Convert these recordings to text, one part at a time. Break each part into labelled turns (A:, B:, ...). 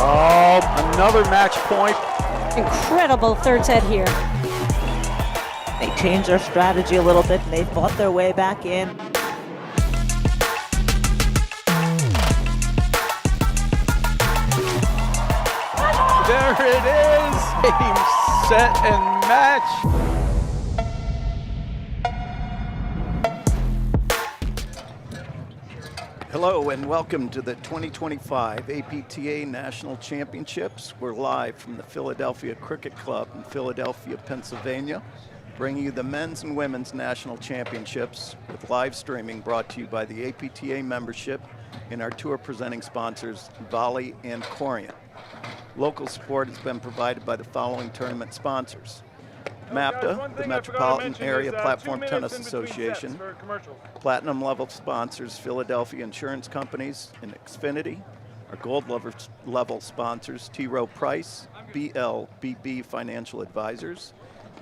A: Oh, another match point.
B: Incredible third set here.
C: They changed their strategy a little bit, and they fought their way back in.
A: There it is, game, set, and match. Hello and welcome to the 2025 APTA National Championships. We're live from the Philadelphia Cricket Club in Philadelphia, Pennsylvania, bringing you the men's and women's national championships with live streaming brought to you by the APTA membership and our tour presenting sponsors, Volley and Corient. Local support has been provided by the following tournament sponsors: MAPTA, the Metropolitan Area Platform Tennis Association. Platinum level sponsors, Philadelphia Insurance Companies and Xfinity. Our gold level sponsors, T. Rowe Price, BLBB Financial Advisors,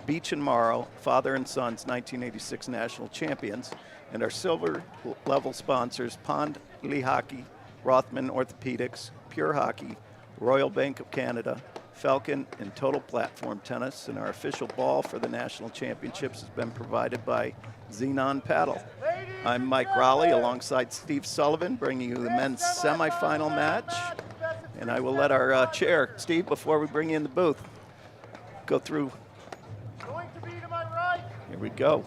A: Beach and Morrow, father and sons 1986 national champions. And our silver level sponsors, Pond Lehocky, Rothman Orthopedics, Pure Hockey, Royal Bank of Canada, Falcon, and Total Platform Tennis. And our official ball for the national championships has been provided by Xenon Paddle. I'm Mike Raleigh alongside Steve Sullivan, bringing you the men's semifinal match. And I will let our chair, Steve, before we bring you in the booth, go through.
D: Going to be to my right.
A: Here we go.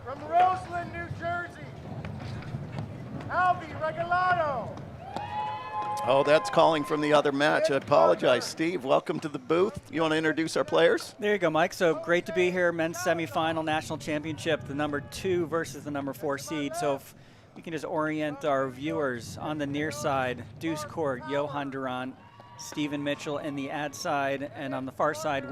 D: From Roseland, New Jersey, Albi Regalado.
A: Oh, that's calling from the other match. I apologize. Steve, welcome to the booth. You want to introduce our players?
E: There you go, Mike. So great to be here. Men's semifinal national championship, the number 2 versus the number 4 seed. So if we can just orient our viewers on the near side, deuce court, Johan Durant, Stephen Mitchell in the ad side, and on the far side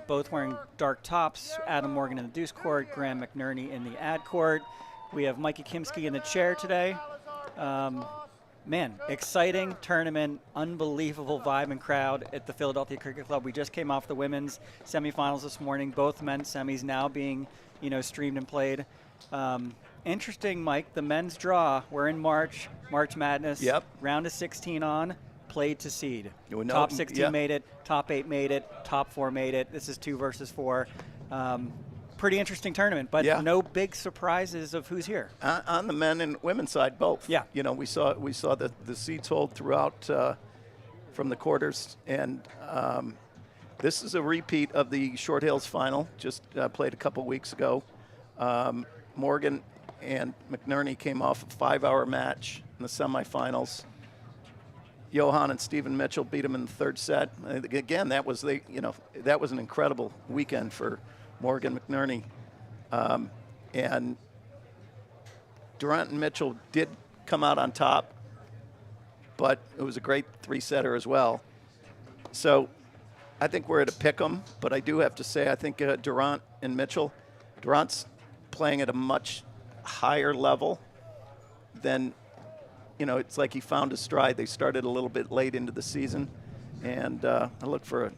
E: both wearing dark tops, Adam Morgan in the deuce court, Graham McNerney in the ad court. We have Mikey Kimsky in the chair today. Man, exciting tournament, unbelievable vibe and crowd at the Philadelphia Cricket Club. We just came off the women's semifinals this morning, both men's semis now being, streamed and played. Interesting, Mike, the men's draw, we're in March Madness.
A: Yep.
E: Round of 16 on, played to seed.
A: Top
E: 16 made it, top 8 made it, top 4 made it. This is 2 versus 4. Pretty interesting tournament, but no big surprises of who's here.
A: On the men and women's side, both.
E: Yeah.
A: We saw the seeds hold throughout from the quarters, and this is a repeat of the Short Hills final, just played a couple weeks ago. Morgan and McNerney came off a 5-hour match in the semifinals. Johan and Stephen Mitchell beat him in the third set. Again, that was an incredible weekend for Morgan McNerney, and Durant and Mitchell did come out on top, but it was a great 3-setter as well. So I think we're at a pick 'em, but I do have to say I think Durant and Mitchell, Durant's playing at a much higher level than, it's like he found his stride. They started a little bit late into the season, and I look for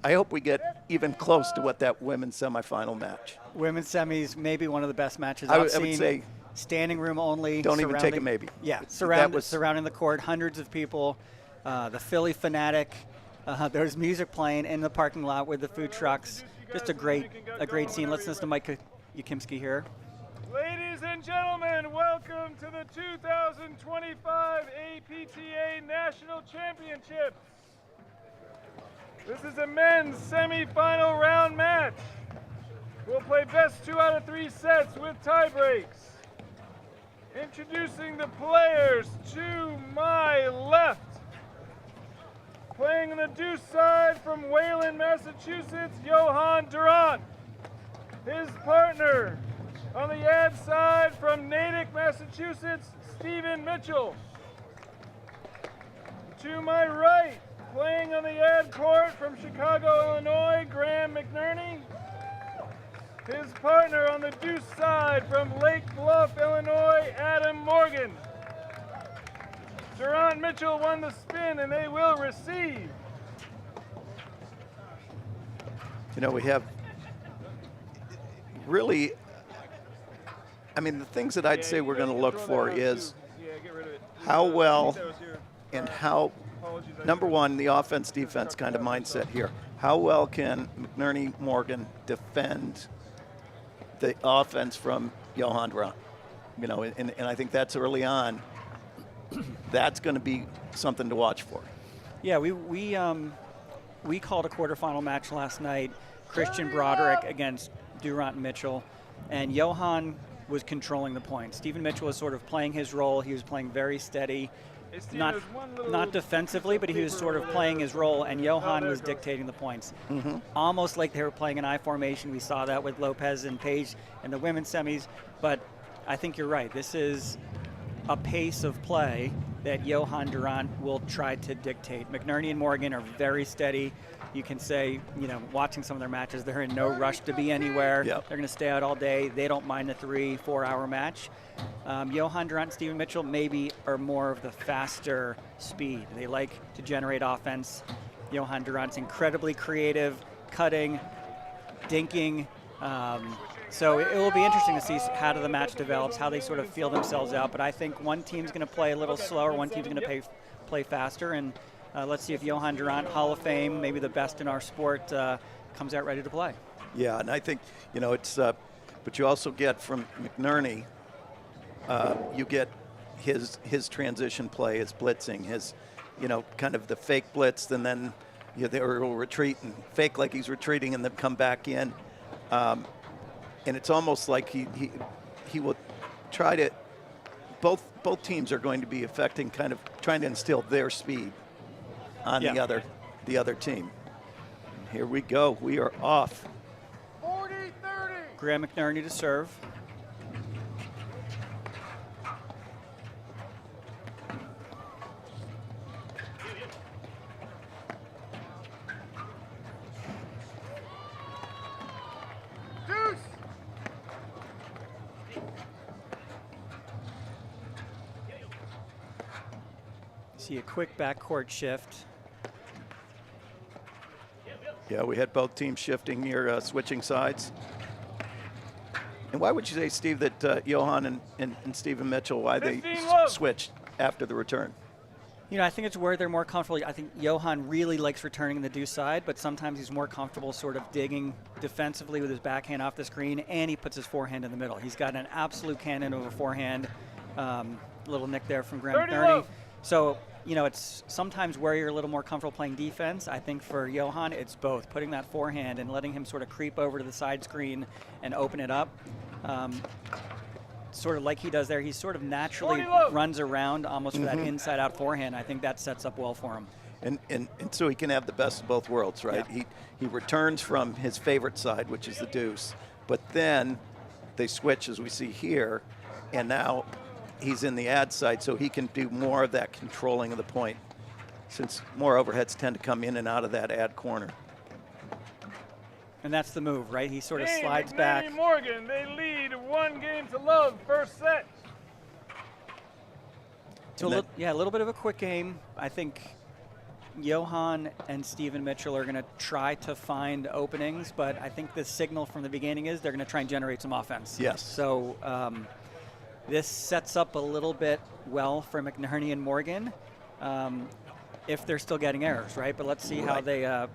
A: I hope we get even close to what that women's semifinal match.
E: Women's semis, maybe one of the best matches
A: I
E: I've
A: would
E: seen.
A: say
E: standing room only.
A: Don't even take a maybe.
E: Yeah, surrounding the court, hundreds of people. The Philly Fanatic. There's music playing in the parking lot with the food trucks. Just a great scene. Let's listen to Mike Yakimski here.
D: Ladies and gentlemen, welcome to the 2025 APTA National Championships. This is a men's semi-final round match. We'll play best 2 out of 3 sets with tie breaks. Introducing the players to my left. Playing on the deuce side from Wayland, Massachusetts, Johan Durant. His partner on the ad side from Natick, Massachusetts, Stephen Mitchell. To my right, playing on the ad court from Chicago, Illinois, Graham McNerney. His partner on the deuce side from Lake Bluff, Illinois, Adam Morgan. Durant Mitchell won the spin, and they will receive.
A: We have really, the things that I'd say we're going to look for is how well
D: that was here.
A: and how,
D: Apologies, I
A: number
D: didn't-
A: one, the offense-defense kind of mindset here. How well can McNerney Morgan defend the offense from Johan Randt? You know, and I think that's early on. That's going to be something to watch for.
E: Yeah, we called a quarterfinal match last night, Christian Broderick against Durant Mitchell, and Johan was controlling the points. Stephen Mitchell was sort of playing his role. He was playing very steady,
D: Hey, Steve,
E: not
D: there's one little
E: not defensively, but he was sort of playing his role, and Johan
D: there
E: was
D: it goes.
E: dictating the points. Almost like they were playing an I formation. We saw that with Lopez and Page in the women's semis, but I think you're right. This is a pace of play that Johan Durant will try to dictate. McNerney and Morgan are very steady. You can say, you know, watching some of their matches, they're in no rush to be anywhere.
A: Yep.
E: They're going to stay out all day. They don't mind the 3-4 hour match. Johan Durant and Stephen Mitchell maybe are more of the faster speed. They like to generate offense. Johan Durant's incredibly creative, cutting, dinking. So it will be interesting to see how the match develops, how they sort of feel themselves out. But I think one team's going to play a little slower, one team's going to play faster. And let's see if Johan Durant, Hall of Fame, maybe the best in our sport, comes out ready to play.
A: Yeah, and I think, you know, it's, but you also get from McNerney, you get his transition play, his blitzing, his, you know, kind of the fake blitz, and then they will retreat and fake like he's retreating and then come back in. And it's almost like he will try to, both teams are going to be affecting, kind of trying to instill their speed on the other team. Here we go. We are off.
D: 40-30.
E: Graham McNerney to serve.
D: Deuce.
E: See a quick backcourt shift.
A: Yeah, we had both teams shifting here, switching sides. And why would you say, Steve, that Johan and Stephen Mitchell, why they
D: 15 love.
A: switched after the return?
E: You know, I think it's where they're more comfortable. I think Johan really likes returning the deuce side, but sometimes he's more comfortable sort of digging defensively with his backhand off the screen, and he puts his forehand in the middle. He's got an absolute cannon of a forehand. Little nick there from Graham
D: 30
E: McNerney.
D: love.
E: So, you know, it's sometimes where you're a little more comfortable playing defense. I think for Johan, it's both, putting that forehand and letting him sort of creep over to the side screen and open it up. Sort of like he does there, he sort of naturally
D: 40 love.
E: runs around almost for that inside-out forehand. I think that sets up well for him.
A: And so he can have the best of both worlds, right?
E: Yeah.
A: He returns from his favorite side, which is the deuce, but then they switch, as we see here, and now he's in the ad side, so he can do more of that controlling of the point, since more overheads tend to come in and out of that ad corner.
E: And that's the move, right? He sort of
D: Hey,
E: slides
D: McNerney
E: back.
D: Morgan, they lead 1-0 first set.
E: So a little bit of a quick game. I think Johan and Stephen Mitchell are going to try to find openings, but I think the signal from the beginning is they're going to try and generate some offense.
A: Yes.
E: So this sets up a little bit well for McNerney and Morgan, if they're still getting errors, right? But let's see how they,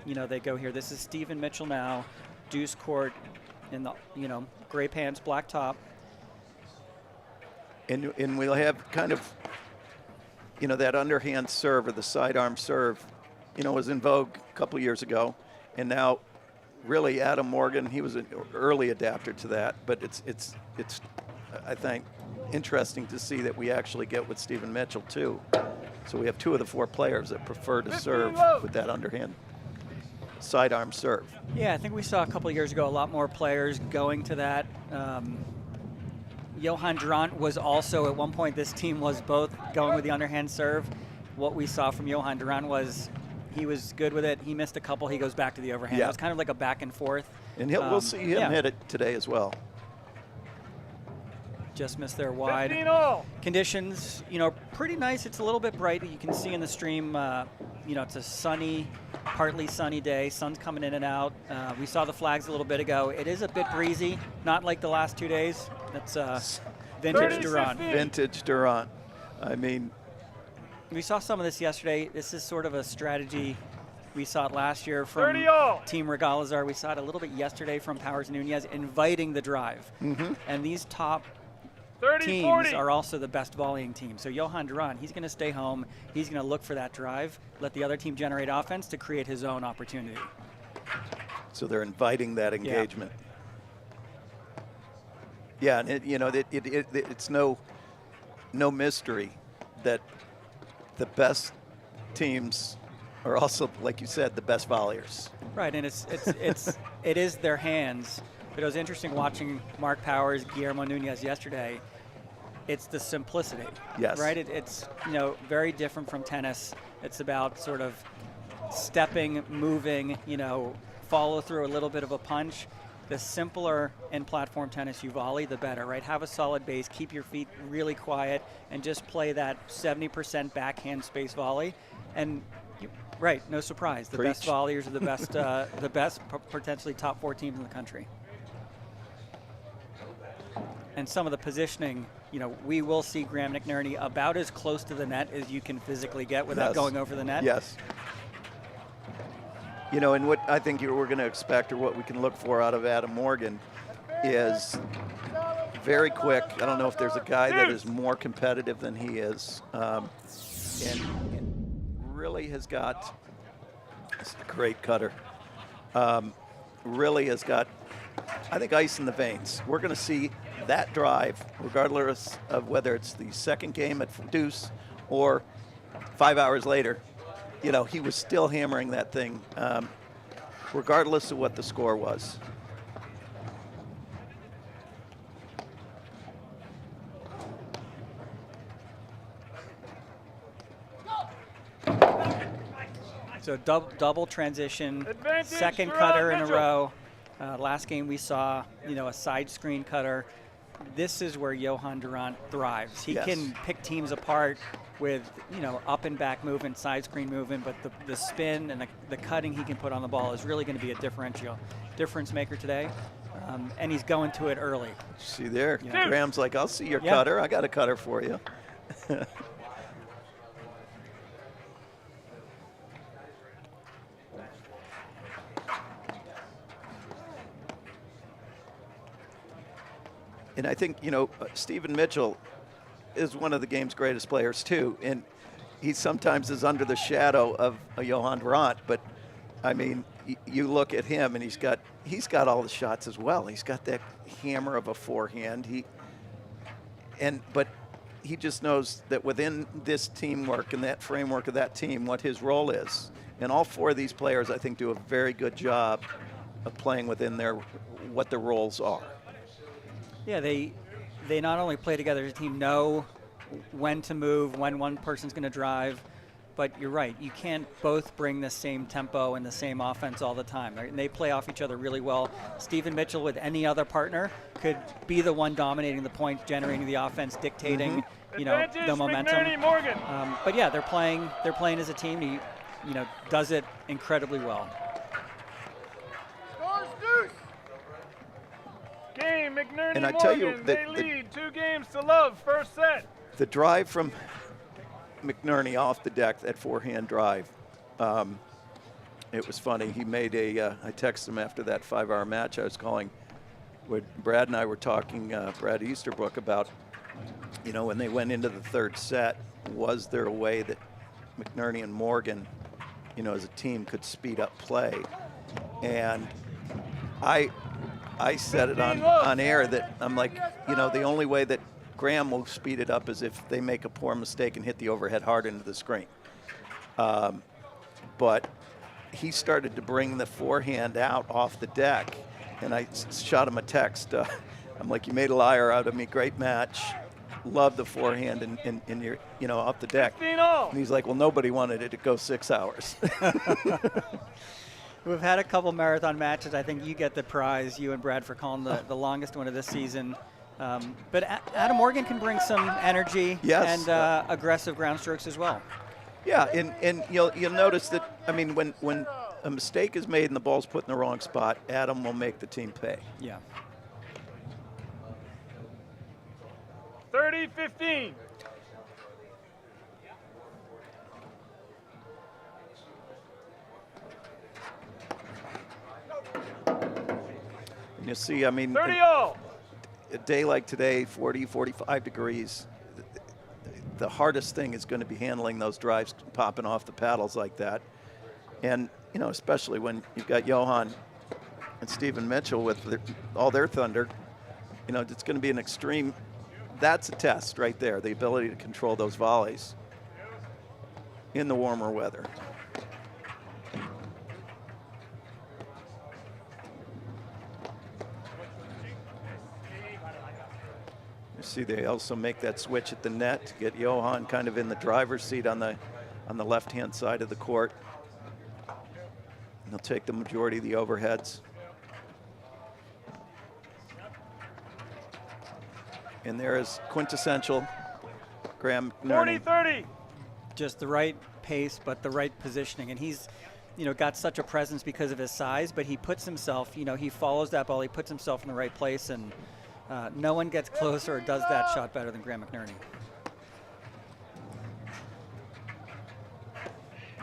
E: they go here. This is Stephen Mitchell now, deuce court in the, gray pants, black top.
A: And we'll have kind of, that underhand serve or the sidearm serve, was in vogue a couple years ago. And now really Adam Morgan, he was an early adapter to that, but it's I think, interesting to see that we actually get with Stephen Mitchell too. So we have 2 of the 4 players that prefer to serve with that underhand sidearm serve.
E: Yeah, I think we saw a couple of years ago a lot more players going to that. Johan Durant was also, at one point, this team was both going with the underhand serve. What we saw from Johan Durant was he was good with it. He missed a couple. He goes back to the overhand.
A: Yeah.
E: It was kind of like a back and forth.
A: And we'll see him hit it today as well.
E: Just missed there wide.
D: 15-all.
E: Conditions, pretty nice. It's a little bit bright. You can see in the stream, it's a sunny, partly sunny day. Sun's coming in and out. We saw the flags a little bit ago. It is a bit breezy, not like the last 2 days. That's vintage
D: 30-15.
E: Durant.
A: Vintage Durant. I mean,
E: We saw some of this yesterday. This is sort of a strategy. We saw it last year from
D: 30 all.
E: Team Regalazar. We saw it a little bit yesterday from Powers Nunez, inviting the drive. And these top
D: 30,
E: teams
D: 40.
E: are also the best volleying team. So Johan Durant, he's going to stay home. He's going to look for that drive, let the other team generate offense to create his own opportunity.
A: so they're inviting that engagement. Yeah, and it's no mystery that the best teams are also, like you said, the best volleyers.
E: Right, and it is their hands. But it was interesting watching Mark Powers, Guillermo Nunez yesterday. It's the simplicity.
A: Yes.
E: Right. It's very different from tennis. It's about sort of stepping, moving. Follow through a little bit of a punch. The simpler in platform tennis you volley, the better, right? Have a solid base, keep your feet really quiet, and just play that 70% backhand space volley. And right, no surprise, the best volleyers are the best, potentially top 4 teams in the country. And some of the positioning, we will see Graham McNerney about as close to the net as you can physically get without going over the net.
A: Yes. And what I think we're going to expect, or what we can look for out of Adam Morgan, is very quick. I don't know if there's a guy that is more competitive than he is, and really has got a great cutter. Really has got, I think, ice in the veins. We're going to see that drive, regardless of whether it's the second game at Deuce or 5 hours later. He was still hammering that thing, regardless of what the score was.
E: So double transition,
D: Advantage
E: second
D: for
E: cutter in a
D: Mitchell.
E: row. Last game we saw, a side screen cutter. This is where Johan Durant thrives. He can pick teams apart with, up and back movement, side screen movement, but the spin and the cutting he can put on the ball is really going to be a difference maker today. And he's going to it early.
A: See there, Graham's like, I'll see your cutter. I got a cutter for you. And I think, Stephen Mitchell is one of the game's greatest players too. And he sometimes is under the shadow of Johan Randt, but I mean, you look at him and he's got all the shots as well. He's got that hammer of a forehand. But he just knows that within this teamwork and that framework of that team, what his role is. And all 4 of these players, I think, do a very good job of playing within what their roles are.
E: Yeah, they not only play together as a team, know when to move, when one person's going to drive, but you're right, you can't both bring the same tempo and the same offense all the time. Right? And they play off each other really well. Stephen Mitchell with any other partner could be the one dominating the points, generating the offense, dictating the momentum.
D: McNerney, Morgan.
E: But yeah, they're playing as a team. He does it incredibly well.
D: Game, McNerney,
A: And I
D: Morgan,
A: tell you that
D: they lead 2 games to love, first set.
A: The drive from McNerney off the deck, that forehand drive, it was funny. He made I texted him after that 5-hour match I was calling. Brad and I were talking, Brad Easterbrook, about, when they went into the 3rd set, was there a way that McNerney and Morgan, as a team could speed up play? And I said it on air that I'm like, the only way that Graham will speed it up is if they make a poor mistake and hit the overhead hard into the screen. But he started to bring the forehand out off the deck, and I shot him a text. I'm like, you made a liar out of me. Great match. Love the forehand in your, off the deck.
D: 15 all.
A: And he's like, well, nobody wanted it to go 6 hours.
E: We've had a couple marathon matches. I think you get the prize, you and Brad, for calling the longest one of this season. But Adam Morgan can bring some energy and aggressive ground strokes as well.
A: Yeah, and you'll notice that, I mean, when a mistake is made and the ball's put in the wrong spot, Adam will make the team pay.
E: Yeah.
D: 30-15.
A: You see, I mean,
D: 30 all.
A: a day like today, 40, 45 degrees, the hardest thing is going to be handling those drives popping off the paddles like that. And, you know, especially when you've got Johan and Stephen Mitchell with all their thunder, you know, it's going to be an extreme. That's a test right there, the ability to control those volleys in the warmer weather. You see, they also make that switch at the net to get Johan kind of in the driver's seat on the left-hand side of the court. And he'll take the majority of the overheads. And there is quintessential Graham McNerney.
D: 40-30.
E: Just the right pace, but the right positioning. And he's, you know, got such a presence because of his size, but he puts himself, you know, he follows that ball, he puts himself in the right place, and no one gets closer or does that shot better than Graham McNerney.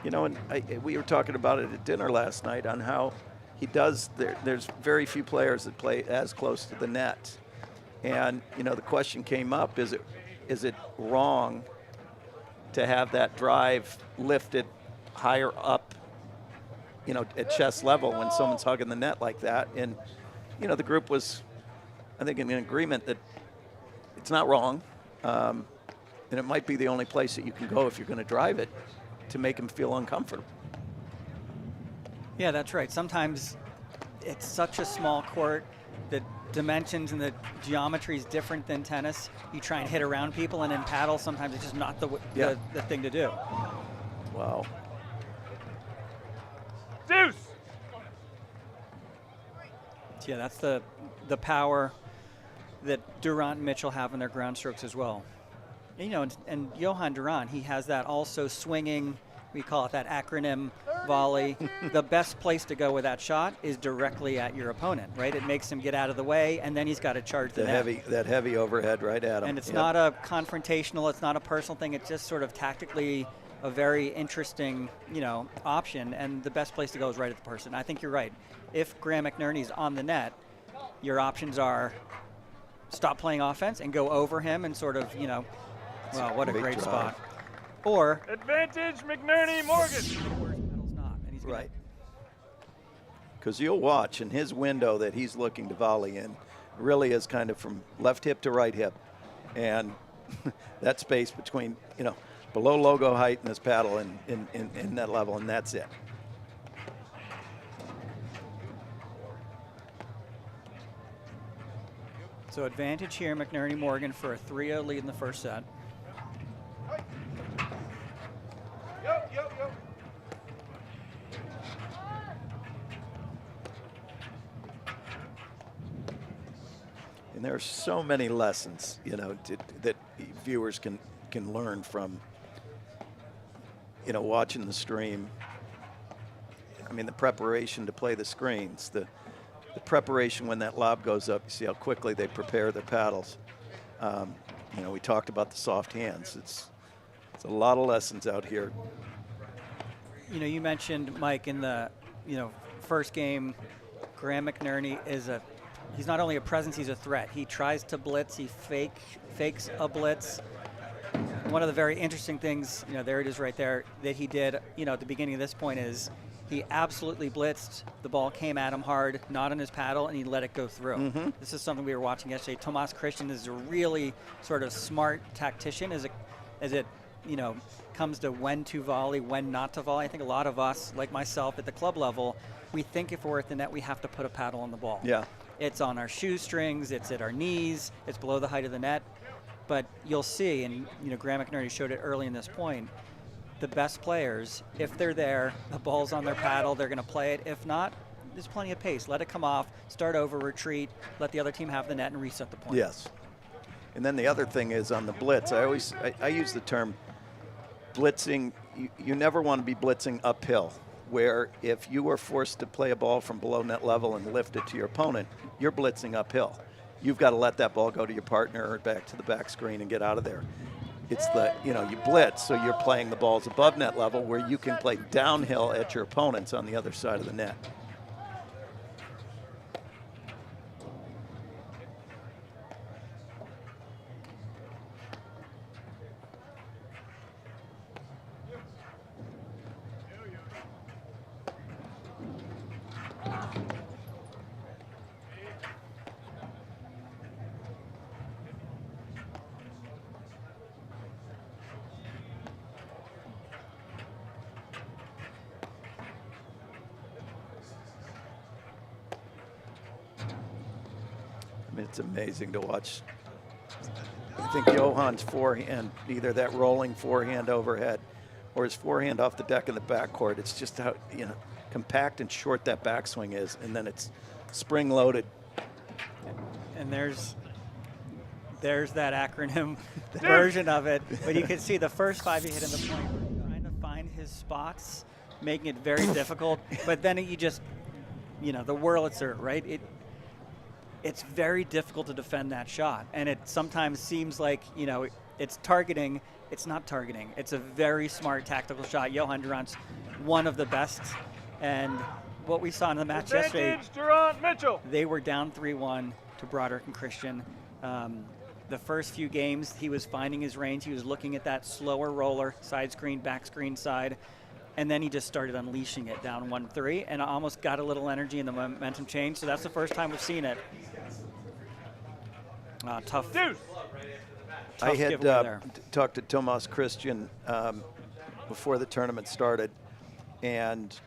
A: You know, and we were talking about it at dinner last night on how he does, there's very few players that play as close to the net. And, you know, the question came up, is it wrong to have that drive lifted higher up, you know, at chest level when someone's hugging the net like that? And, you know, the group was, I think, in agreement that it's not wrong. And it might be the only place that you can go if you're going to drive it to make him feel uncomfortable.
E: Yeah, that's right. Sometimes it's such a small court, the dimensions and the geometry is different than tennis. You try and hit around people, and in paddle, sometimes it's just not the thing to do.
A: Wow.
D: Deuce.
E: Yeah, that's the power that Durant and Mitchell have in their ground strokes as well. And, you know, and Johan Durant, he has that also swinging, we call it that acronym volley. The best place to go with that shot is directly at your opponent, right? It makes him get out of the way, and then he's got to charge the net.
A: That heavy overhead right at him.
E: And it's not a confrontational, it's not a personal thing, it's just sort of tactically a very interesting, you know, option, and the best place to go is right at the person. I think you're right. If Graham McNerney's on the net, your options are stop playing offense and go over him and sort of, you know, wow, what a great spot. Or
D: Advantage McNerney Morgan.
A: Right. Because you'll watch, and his window that he's looking to volley in really is kind of from left hip to right hip. And that space between, you know, below logo height and his paddle in that level, and that's it.
E: So advantage here, McNerney Morgan for a 3-0 lead in the first set.
A: And there are so many lessons, you know, that viewers can learn from, you know, watching the stream. I mean, the preparation to play the screens, the preparation when that lob goes up, you see how quickly they prepare their paddles. You know, we talked about the soft hands. It's a lot of lessons out here.
E: You know, you mentioned, Mike, in the, you know, first game, Graham McNerney he's not only a presence, he's a threat. He tries to blitz, he fakes a blitz. One of the very interesting things, you know, there it is right there, that he did, you know, at the beginning of this point is he absolutely blitzed. The ball came at him hard, not on his paddle, and he let it go through.
A: Mm-hmm.
E: This is something we were watching yesterday. Tomas Christian is a really sort of smart tactician as it, you know, comes to when to volley, when not to volley. I think a lot of us, like myself at the club level, we think if we're at the net, we have to put a paddle on the ball.
A: Yeah.
E: It's on our shoestrings, it's at our knees, it's below the height of the net. But you'll see, and you know, Graham McNerney showed it early in this point, the best players, if they're there, the ball's on their paddle, they're gonna play it. If not, there's plenty of pace. Let it come off, start over, retreat, let the other team have the net and reset the point.
A: Yes. And then the other thing is on the blitz, I use the term blitzing. You never want to be blitzing uphill, where if you are forced to play a ball from below net level and lift it to your opponent, you're blitzing uphill. You've got to let that ball go to your partner or back to the back screen and get out of there. It's the, you know, you blitz, so you're playing the balls above net level where you can play downhill at your opponents on the other side of the net. It's amazing to watch. I think Johann's forehand, either that rolling forehand overhead or his forehand off the deck in the backcourt, it's just how, compact and short that backswing is, and then it's spring-loaded.
E: And there's that acronym version of it. But you can see the first 5 he hit in the point, trying to find his spots, making it very difficult. But then you just, the Wurlitzer, right? It's very difficult to defend that shot. And it sometimes seems like, it's targeting. It's not targeting. It's a very smart tactical shot. Johan Durant's one of the best. And what we saw in the match yesterday,
D: Durant Mitchell.
E: They were down 3-1 to Broderick and Christian. The first few games, he was finding his range. He was looking at that slower roller, side screen, back screen side, and then he just started unleashing it down 1-3 and almost got a little energy in the momentum change. So that's the first time we've seen it. Tough.
D: Deuce.
A: I had
E: giveaway there.
A: talked to Tomas Christian before the tournament started, and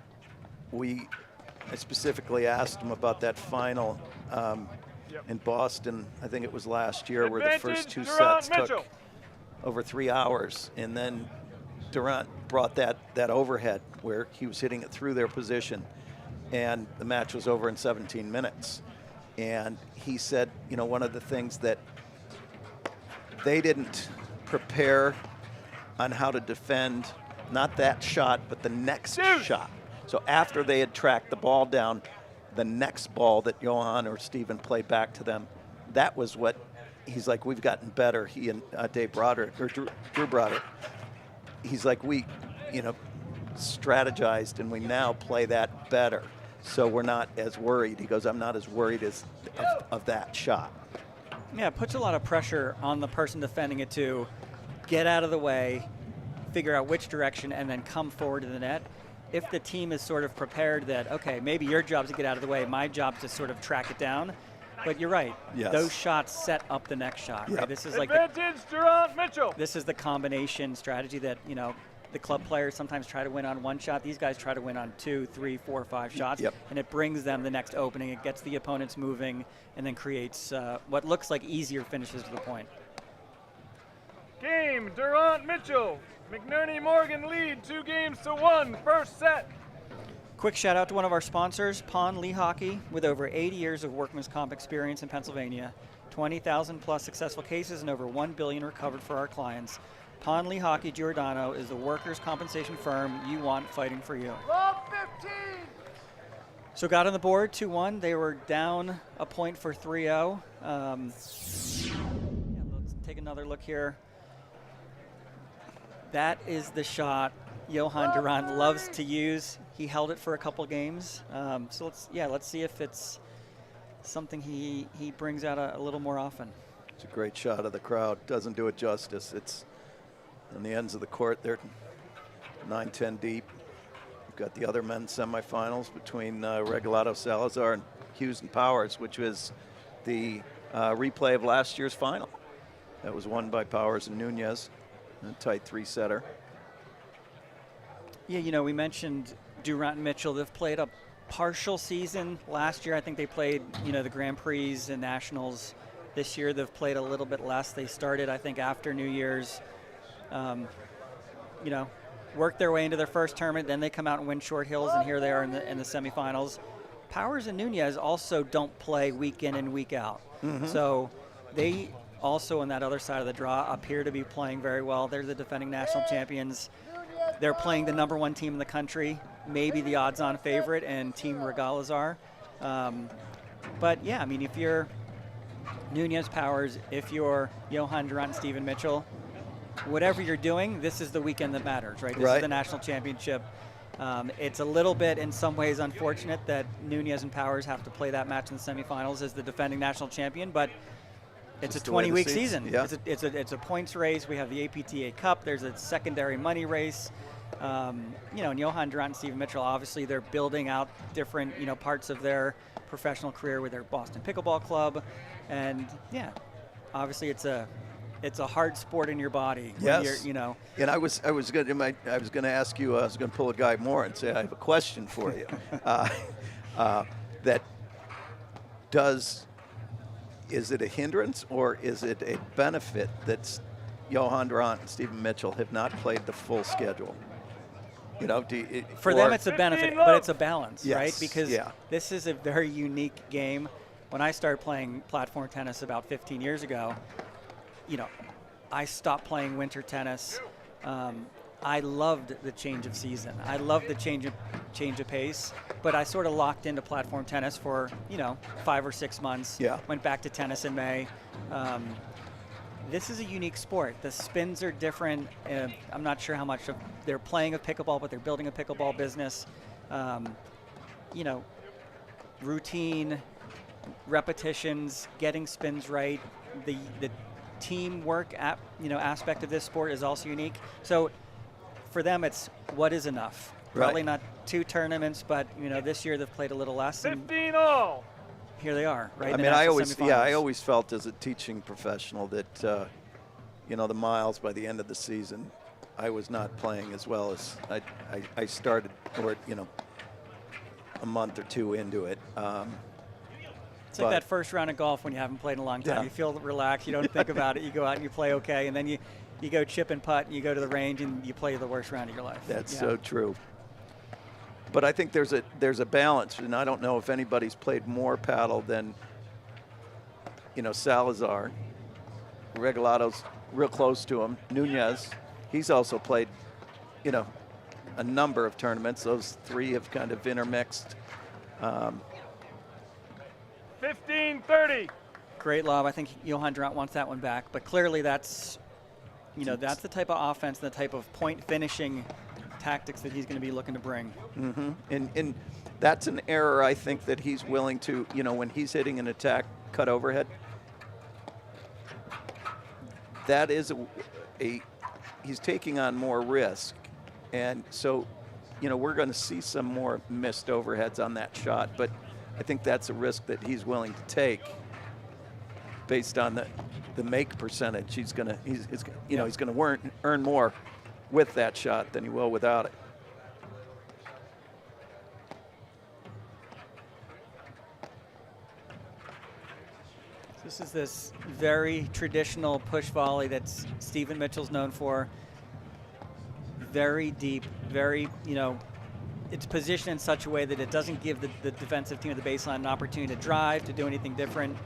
A: I specifically asked him about that final in Boston. I think it was last year, where the first two sets took over 3 hours, and then Durant brought that overhead where he was hitting it through their position, and the match was over in 17 minutes. And he said, one of the things that they didn't prepare on how to defend, not that shot, but the next shot. So after they had tracked the ball down, the next ball that Johan or Steven played back to them, that was what he's like, we've gotten better. He and Dave Broderick, or Drew Broderick, he's like, we, strategized and we now play that better. So we're not as worried. He goes, I'm not as worried of that shot.
E: Yeah, it puts a lot of pressure on the person defending it to get out of the way, figure out which direction, and then come forward to the net. If the team is sort of prepared that, okay, maybe your job's to get out of the way, my job's to sort of track it down. But you're right.
A: Yes.
E: Those shots set up the next shot.
A: Yep.
E: Right? This is like
D: Advantage Durant Mitchell.
E: This is the combination strategy that, the club players sometimes try to win on one shot. These guys try to win on 2, 3, 4, 5 shots.
A: Yep.
E: And it brings them the next opening. It gets the opponents moving and then creates what looks like easier finishes to the point.
D: Game, Durant Mitchell. McNerney Morgan lead 2-1, first set.
E: Quick shout out to one of our sponsors, Pond Lee Hockey, with over 80 years of workman's comp experience in Pennsylvania, 20,000 plus successful cases and over $1 billion recovered for our clients. Pond Lee Hockey Giordano is the workers' compensation firm you want fighting for you.
D: Love 15.
E: So got on the board 2-1. They were down a point for 3-0. Let's take another look here. That is the shot Johan Durant loves to use. He held it for a couple games. So let's see if it's something he brings out a little more often.
A: It's a great shot of the crowd. Doesn't do it justice. It's on the ends of the court. They're 9-10 deep. We've got the other men's semifinals between Regalado Salazar and Hughes and Powers, which was the replay of last year's final. That was won by Powers and Nunez, a tight 3-setter.
E: Yeah, we mentioned Durant and Mitchell. They've played a partial season last year. I think they played, the Grand Prix and Nationals. This year they've played a little bit less. They started, I think, after New Year's. Worked their way into their first tournament. Then they come out and win Short Hills, and here they are in the semifinals. Powers and Nunez also don't play week in and week out. Mm-hmm. So they also, on that other side of the draw, appear to be playing very well. They're the defending national champions. They're playing the #1 team in the country, maybe the odds-on favorite, and Team Regalazar. But yeah, I mean, if you're Nunez, Powers, if you're Johan Durant and Steven Mitchell, whatever you're doing, this is the weekend that matters, right? This is the national championship. It's a little bit, in some ways, unfortunate that Nunez and Powers have to play that match in the semifinals as the defending national champion, but it's a 20-week season.
A: Yeah.
E: It's a points race. We have the APTA Cup. There's a secondary money race. And Johan Durant and Steven Mitchell, obviously, they're building out different, parts of their professional career with their Boston Pickleball Club, and yeah, obviously it's a hard sport in your body.
A: Yes.
E: When you're,
A: And I was going to ask you. I was going to pull a guy more and say I have a question for you. That does is it a hindrance or is it a benefit that Johan Randt and Stephen Mitchell have not played the full schedule? You know,
E: for them it's a benefit, but it's a balance,
A: yes,
E: right? Because
A: yeah.
E: this is a very unique game. When I started playing platform tennis about 15 years ago, you know, I stopped playing winter tennis. I loved the change of season. I loved the change of pace, but I sort of locked into platform tennis for, you know, 5 or 6 months.
A: Yeah.
E: Went back to tennis in May. This is a unique sport. The spins are different. I'm not sure how much they're playing of pickleball, but they're building a pickleball business. You know, routine, repetitions, getting spins right. The teamwork aspect of this sport is also unique. So for them, it's what is enough. Probably
A: Right.
E: not 2 tournaments, but you know, this year they've played a little less. And
D: 15 all.
E: here they are, right?
A: I
E: in the
A: mean, I
E: national
A: always
E: semifinals.
A: felt as a teaching professional that, you know, the miles by the end of the season, I was not playing as well as I started, or, you know, a month or 2 into it.
E: It's like that first round of golf when you haven't played in a long time.
A: Yeah.
E: You feel relaxed. You don't think about it. You go out and you play okay, and then you go chip and putt, and you go to the range, and you play the worst round of your life.
A: That's
E: Yeah.
A: so true. But I think there's a balance, and I don't know if anybody's played more paddle than, you know, Salazar. Regalado's real close to him. Nunez, he's also played, you know, a number of tournaments. Those 3 have kind of intermixed.
D: 15-30.
E: Great lob. I think Johan Randt wants that one back, but clearly that's, you know, that's the type of offense, the type of point finishing tactics that he's going to be looking to bring.
A: Mm-hmm. And that's an error I think that he's willing to, you know, when he's hitting an attack cut overhead, that is he's taking on more risk. And so, you know, we're going to see some more missed overheads on that shot, but I think that's a risk that he's willing to take based on the make percentage. He's going to earn more with that shot than he will without it.
E: This is this very traditional push volley that Stephen Mitchell's known for. Very deep, very, you know, it's positioned in such a way that it doesn't give the defensive team at the baseline an opportunity to drive, to do anything different.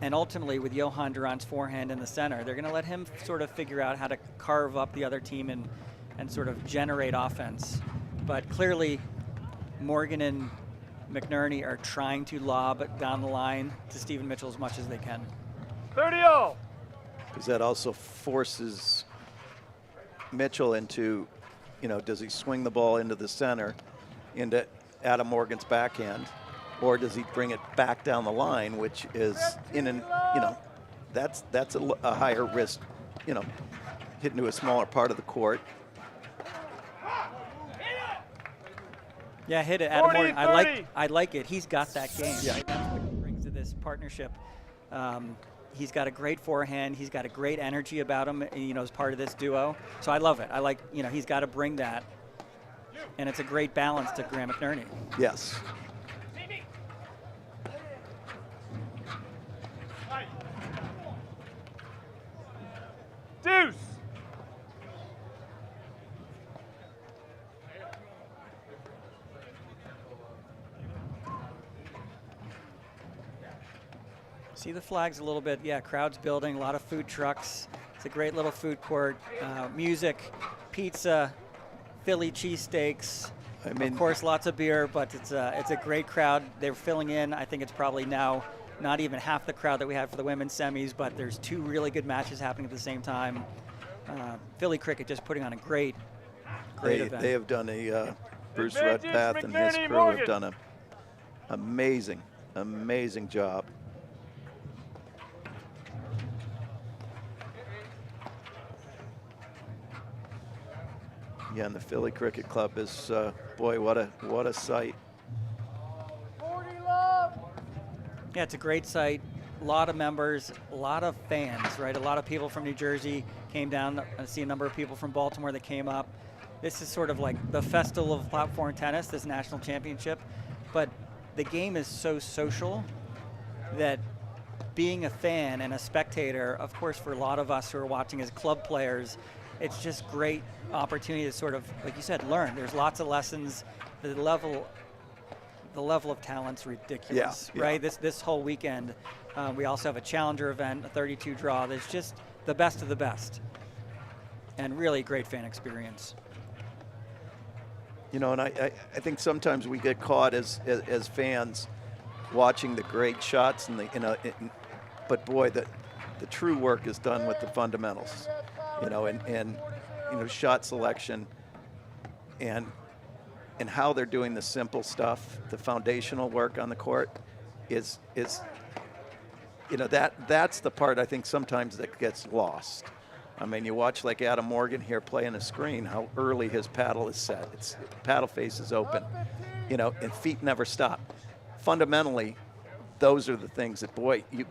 E: And ultimately, with Johan Durant's forehand in the center, they're going to let him sort of figure out how to carve up the other team and sort of generate offense. But clearly, Morgan and McNerney are trying to lob it down the line to Stephen Mitchell as much as they can.
D: 30 all.
A: Because that also forces Mitchell into, you know, does he swing the ball into the center, into Adam Morgan's backhand, or does he bring it back down the line, which is you know, that's a higher risk, you know, hitting to a smaller part of the court.
E: Yeah, hit it, Adam
D: 40,
E: Morgan.
D: 30.
E: I like it. He's got that game.
A: Yeah.
E: Right? That's what he brings to this partnership. He's got a great forehand. He's got a great energy about him, you know, as part of this duo. So I love it. I like, you know, he's got to bring that. And it's a great balance to Graham McNerney.
A: Yes.
D: Deuce.
E: See the flags a little bit. Yeah, crowd's building, a lot of food trucks. It's a great little food court. Music, pizza, Philly cheesesteaks.
A: I mean,
E: Of course, lots of beer, but it's a great crowd. They're filling in. I think it's probably now not even half the crowd that we had for the women's semis, but there's 2 really good matches happening at the same time. Philly Cricket just putting on a great event.
A: They have done Bruce
D: Advantage,
A: Redpath and his
D: McNerney,
A: crew
D: Morgan.
A: have done an amazing job. Yeah, and the Philly Cricket Club is, boy, what a sight.
D: 40 love.
E: Yeah, it's a great site. A lot of members, a lot of fans, right? A lot of people from New Jersey came down. I see a number of people from Baltimore that came up. This is sort of like the festival of platform tennis, this national championship. But the game is so social that being a fan and a spectator, of course, for a lot of us who are watching as club players, it's just great opportunity to sort of, like you said, learn. There's lots of lessons. The level of talent's ridiculous,
A: Yeah,
E: right? This whole weekend, we also have a challenger event, a 32 draw. There's just the best of the best, and really great fan experience.
A: You know, and I think sometimes we get caught as fans watching the great shots and but boy, the true work is done with the fundamentals, you know, and you know, shot selection and how they're doing the simple stuff, the foundational work on the court is you know, that's the part I think sometimes that gets lost. I mean, you watch like Adam Morgan here playing a screen, how early his paddle is set. Paddle face is open, you know, and feet never stop. Fundamentally, those are the things that, boy, you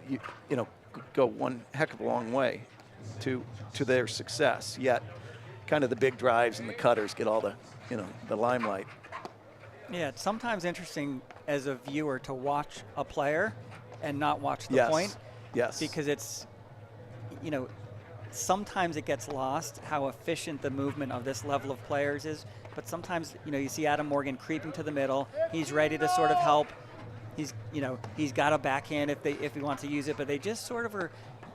A: know, go one heck of a long way to their success. Yet, kind of the big drives and the cutters get all the, you know, the limelight.
E: Yeah, it's sometimes interesting as a viewer to watch a player and not watch the point.
A: Yes.
E: Because it's, you know, sometimes it gets lost how efficient the movement of this level of players is. But sometimes, you know, you see Adam Morgan creeping to the middle. He's ready to sort of help. He's, you know, he's got a backhand if he wants to use it, but they just sort of are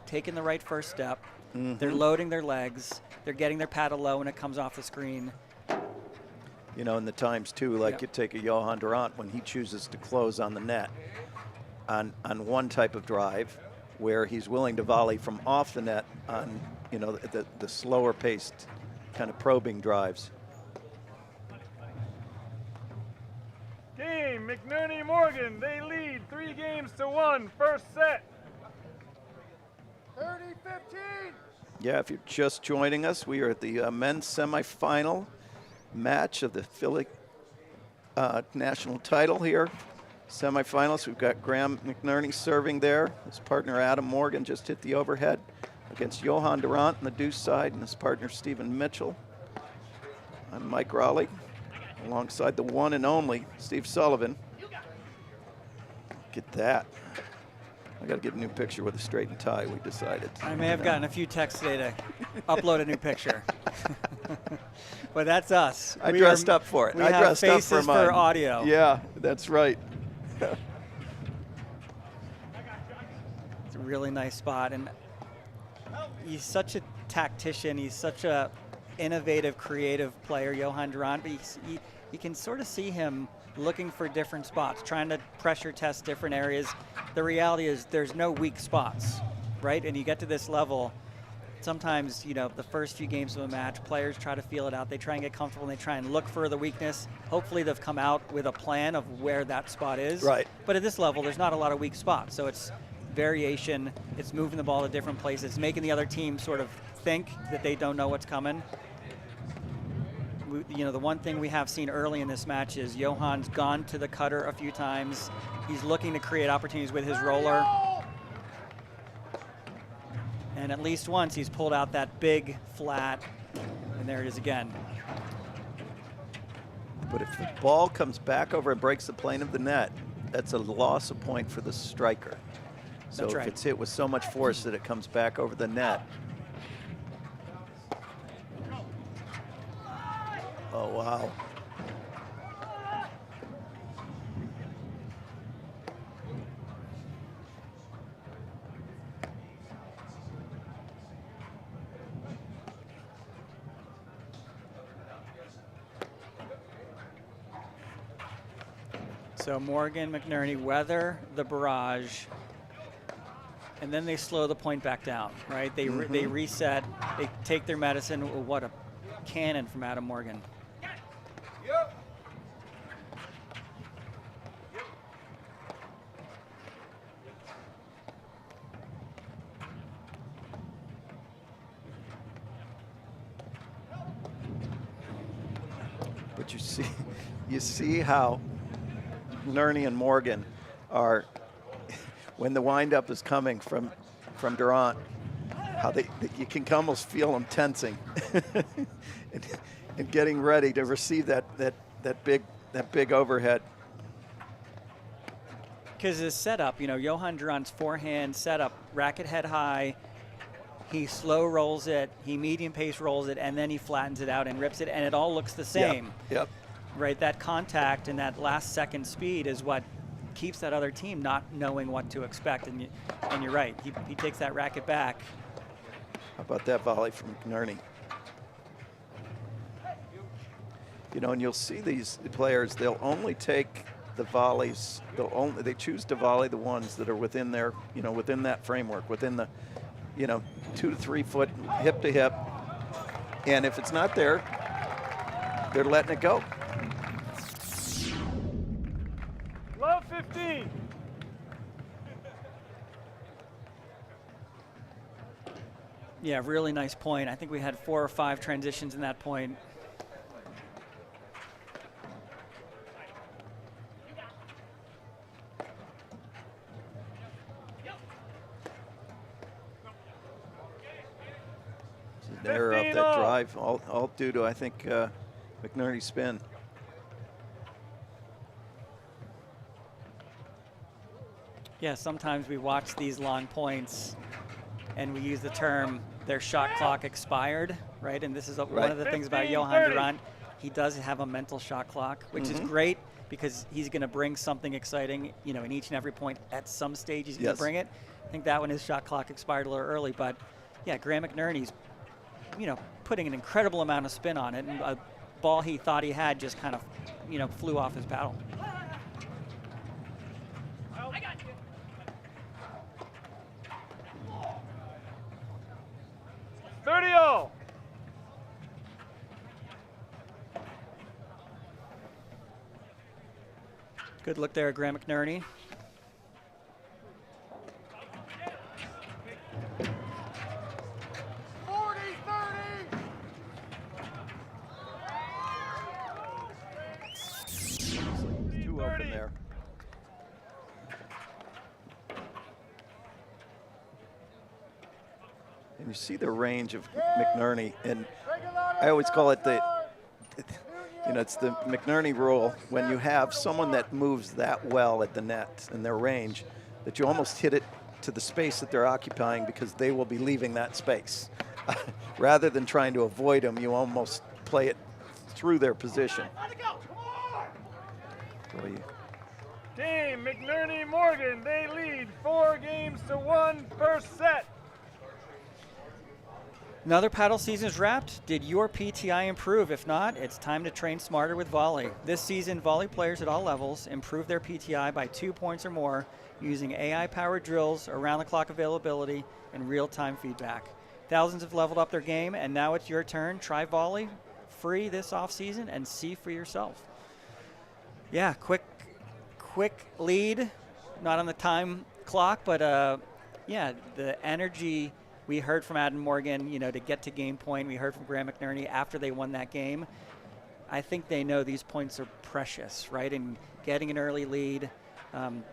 E: taking the right first step. Mm-hmm. They're loading their legs. They're getting their paddle low when it comes off the screen.
A: You know, in the times too, like you take a Johan Durant when he chooses to close on the net on one type of drive, where he's willing to volley from off the net on, you know, the slower paced kind of probing drives.
D: Game, McNerney Morgan, they lead 3-1, first set. 30-15.
A: Yeah, if you're just joining us, we are at the men's semifinal match of the Philly national title here. Semifinals, we've got Graham McNerney serving there. His partner Adam Morgan just hit the overhead against Johan Durant on the deuce side, and his partner Stephen Mitchell. I'm Mike Raleigh, alongside the one and only Steve Sullivan. Get that. I got to get a new picture with a straightened tie, we decided.
E: I may have gotten a few texts today to upload a new picture. But that's us.
A: I dressed up for it.
E: We
A: I
E: have
A: dressed up
E: faces
A: for mine.
E: for audio.
A: Yeah, that's right.
E: It's a really nice spot. And he's such a tactician. He's such a innovative, creative player, Johan Durant. But you can sort of see him looking for different spots, trying to pressure test different areas. The reality is there's no weak spots, right? And you get to this level, sometimes, you know, the first few games of a match, players try to feel it out. They try and get comfortable, and they try and look for the weakness. Hopefully they've come out with a plan of where that spot is.
A: Right.
E: But at this level, there's not a lot of weak spots. So it's variation. It's moving the ball to different places, making the other team sort of think that they don't know what's coming. You know, the one thing we have seen early in this match is Johan's gone to the cutter a few times. He's looking to create opportunities with his roller. And at least once he's pulled out that big flat, and there it is again.
A: But if the ball comes back over and breaks the plane of the net, that's a loss of point for the striker. So
E: That's
A: if
E: right.
A: it's hit with so much force that it comes back over the net. Oh, wow.
E: So Morgan, McNerney weather the barrage, and then they slow the point back down, right? They reset, they take their medicine. What a cannon from Adam Morgan.
A: But you see how McNerney and Morgan are, when the windup is coming from Durant, how you can almost feel them tensing and getting ready to receive that big overhead.
E: Because his setup, Johan Durant's forehand setup, racket head high, he slow rolls it, he medium pace rolls it, and then he flattens it out and rips it, and it all looks the same.
A: Yep.
E: Right, that contact and that last second speed is what keeps that other team not knowing what to expect. And you're right, he takes that racket back.
A: How about that volley from McNerney? And you'll see these players, they'll only take the volleys, they choose to volley the ones that are within their, within that framework, within the, 2 to 3 foot hip to hip. And if it's not there, they're letting it go.
D: Love 15.
E: Yeah, really nice point. I think we had 4 or 5 transitions in that point.
A: An error off that drive, all due to, I think, McNerney's spin.
E: Yeah, sometimes we watch these long points and we use the term their shot clock expired, right? And this is one of the things about Johan Durant. He does have a mental shot clock, which is great because he's going to bring something exciting, in each and every point at some stage he's going to bring it. I think that one, his shot clock expired a little early, but yeah, Graham McNerney's, putting an incredible amount of spin on it, and a ball he thought he had just kind of, flew off his paddle.
D: I got you. $30-all.
E: Good look there, Graham McNerney.
A: Too open there. And you see the range of McNerney, and I always call it it's the McNerney rule. When you have someone that moves that well at the net in their range, that you almost hit it to the space that they're occupying because they will be leaving that space. Rather than trying to avoid them, you almost play it through their position. Boy,
D: Team McNerney Morgan, they lead 4-1 first set.
E: Another paddle season is wrapped. Did your PTI improve? If not, it's time to train smarter with volley. This season, volley players at all levels improve their PTI by 2 points or more using AI-powered drills, around-the-clock availability, and real-time feedback. Thousands have leveled up their game, and now it's your turn. Try volley free this off-season and see for yourself. Yeah, quick lead, not on the time clock, but yeah, the energy we heard from Adam Morgan, to get to game point. We heard from Graham McNerney after they won that game. I think they know these points are precious, right? And getting an early lead,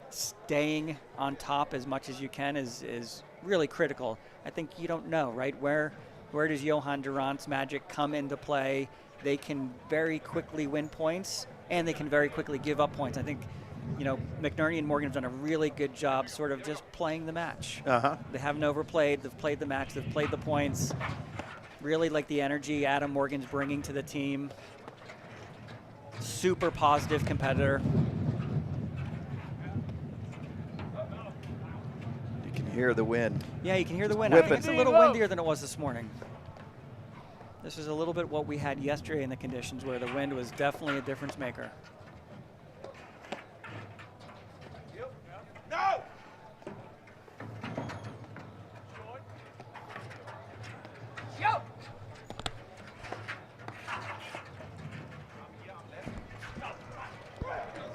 E: staying on top as much as you can is really critical. I think you don't know, right? Where does Johan Durant's magic come into play? They can very quickly win points, and they can very quickly give up points. I think, McNerney and Morgan have done a really good job sort of just playing the match. They haven't overplayed. They've played the match. They've played the points. Really like the energy Adam Morgan's bringing to the team. Super positive competitor.
A: you can hear the wind.
E: Yeah, you can hear the wind.
A: whip
E: I think
A: it.
E: it's a little windier than it was this morning. This is a little bit what we had yesterday in the conditions where the wind was definitely a difference maker.
D: No!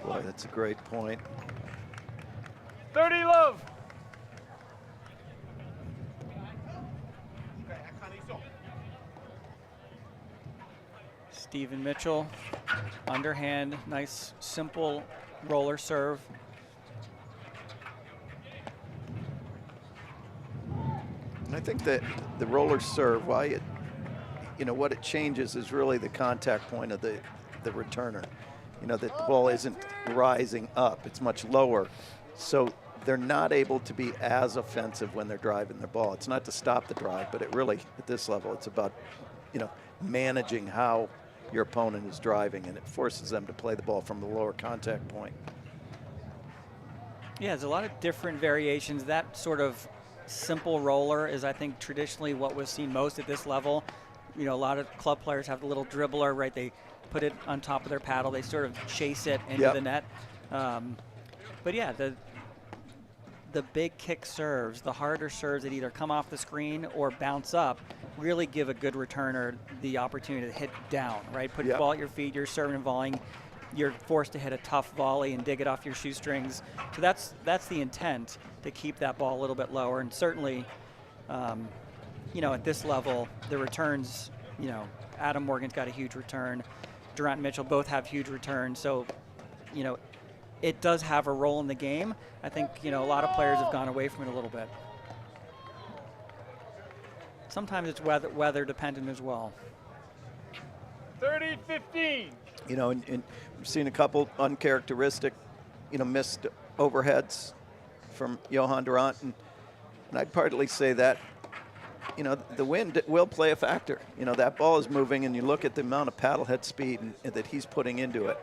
A: Boy, that's a great point.
D: 30 love.
E: Stephen Mitchell, underhand, nice, simple roller serve.
A: And I think that the roller serve, why it, what it changes is really the contact point of the returner. That the ball isn't rising up; it's much lower, So they're not able to be as offensive when they're driving their ball. It's not to stop the drive, but it really, at this level, it's about, managing how your opponent is driving, and it forces them to play the ball from the lower contact point.
E: Yeah, there's a lot of different variations. That sort of simple roller is, I think, traditionally what was seen most at this level. A lot of club players have the little dribbler, right? They put it on top of their paddle. They sort of chase it into the net. But yeah, the big kick serves, the harder serves that either come off the screen or bounce up, really give a good returner the opportunity to hit down, right? Put the ball at your feet, you're serving and volleying. You're forced to hit a tough volley and dig it off your shoestrings. So that's the intent, to keep that ball a little bit lower. And certainly, at this level, the returns, Adam Morgan's got a huge return. Randt and Mitchell both have huge returns. So, it does have a role in the game. I think, a lot of players have gone away from it a little bit. Sometimes it's weather dependent as well.
D: 30-15.
A: And we've seen a couple uncharacteristic, missed overheads from Johan Randt, and I'd partly say that, the wind will play a factor. That ball is moving, and you look at the amount of paddle head speed that he's putting into it,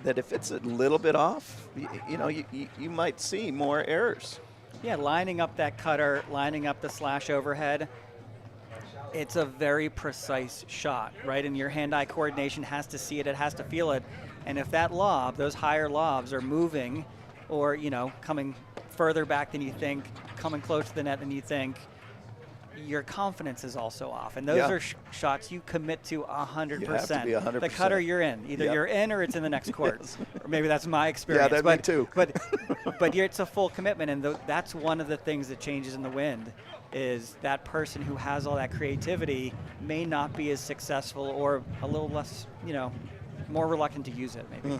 A: that if it's a little bit off, you might see more errors.
E: Yeah, lining up that cutter, lining up the slash overhead, it's a very precise shot, right? And your hand-eye coordination has to see it, it has to feel it. And if that lob, those higher lobs are moving or, coming further back than you think, coming close to the net than you think, your confidence is also off. And those are shots you commit to 100%.
A: You have to be 100%.
E: The cutter, you're in. Either you're in or it's in the next court. Or maybe that's my experience.
A: Yeah, me too.
E: but it's a full commitment, and that's one of the things that changes in the wind, is that person who has all that creativity may not be as successful, or a little less, more reluctant to use it maybe.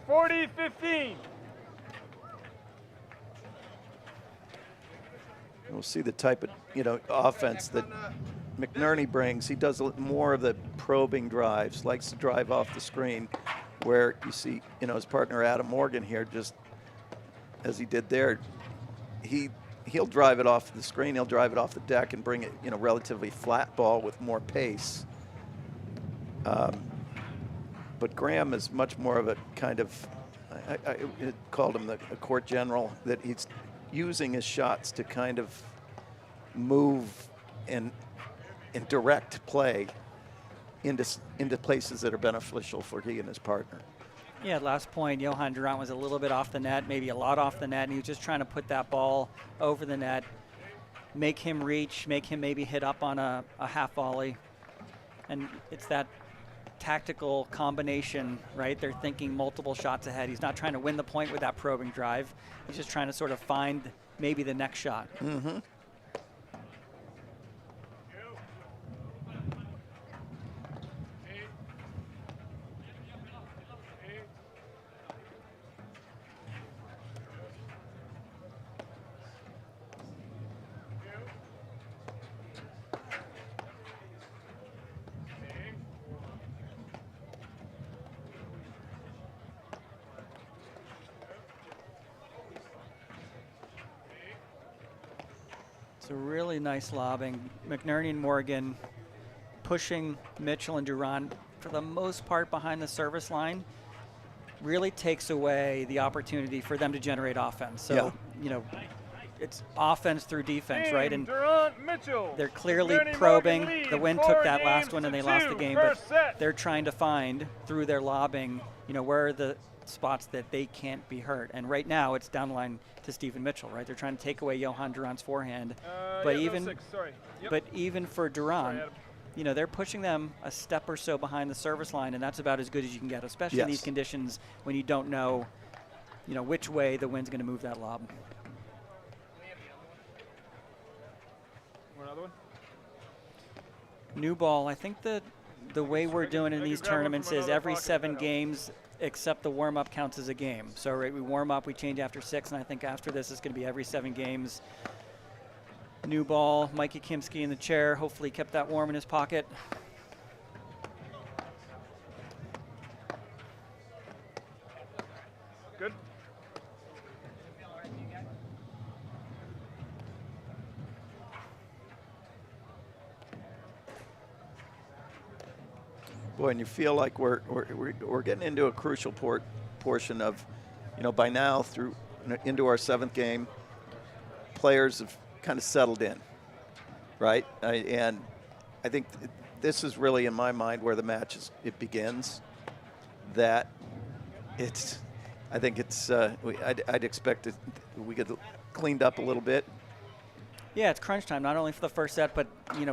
D: 40-15.
A: We'll see the type of offense that McNerney brings. He does more of the probing drives, likes to drive off the screen, where you see his partner Adam Morgan here, just as he did there, he'll drive it off the screen, he'll drive it off the deck and bring it relatively flat ball with more pace. But Graham is much more of a kind of, I called him a court general, that he's using his shots to kind of move and direct play into places that are beneficial for he and his partner.
E: Yeah, last point, Johan Randt was a little bit off the net, maybe a lot off the net, and he was just trying to put that ball over the net, make him reach, make him maybe hit up on a half volley. And it's that tactical combination, right? They're thinking multiple shots ahead. He's not trying to win the point with that probing drive. He's just trying to sort of find maybe the next shot.
A: Mm-hmm.
E: It's a really nice lobbing. McNerney and Morgan pushing Mitchell and Durant for the most part behind the service line really takes away the opportunity for them to generate offense. So, it's offense through defense, right? And
D: Durant, Mitchell.
E: they're clearly
D: McNerney,
E: probing.
D: Morgan lead,
E: The Wind
D: 4
E: took that last one and they lost the
D: 2,
E: game,
D: first
E: but
D: set.
E: they're trying to find through their lobbing, where are the spots that they can't be hurt. And right now it's down the line to Stephen Mitchell, right? They're trying to take away Johan Durant's forehand. But even for Durant, they're pushing them a step or so behind the service line, and that's about as good as you can get, especially in these conditions when you don't know, which way the wind's going to move that lob.
D: Another one?
E: New ball. I think the way we're doing in these tournaments is every 7 games except the warm-up counts as a game. So right, we warm up, we change after 6, and I think after this it's going to be every 7 games. New ball, Mikey Kimsky in the chair, hopefully kept that warm in his pocket.
A: Boy, and you feel like we're getting into a crucial portion of, by now through into our 7th game, players have kind of settled in, right? And I think this is really, in my mind, where the match it begins. That I think I'd expect we get cleaned up a little bit.
E: Yeah, it's crunch time, not only for the first set, but,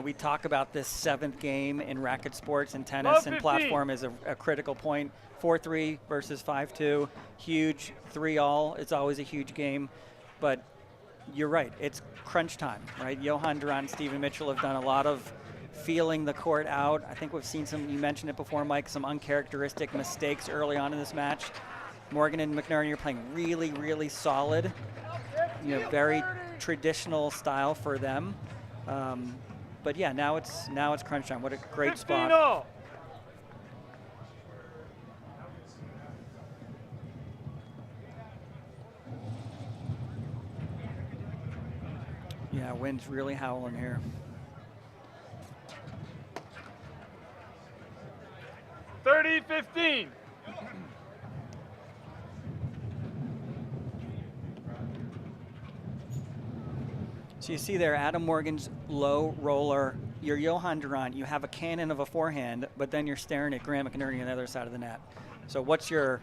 E: we talk about this 7th game in racket sports and tennis and platform is a critical point. 4-3 versus 5-2, huge. 3-all, it's always a huge game. But you're right, it's crunch time, right? Johan Durant and Stephen Mitchell have done a lot of feeling the court out. I think we've seen some, you mentioned it before, Mike, some uncharacteristic mistakes early on in this match. Morgan and McNerney are playing really, really solid. Very traditional style for them. But yeah, now it's crunch time. What a great spot.
D: All.
E: Yeah, wind's really howling here.
D: 30-15.
E: So you see there, Adam Morgan's low roller. You're Johan Durant. You have a cannon of a forehand, but then you're staring at Grant McNerney on the other side of the net. So what's your,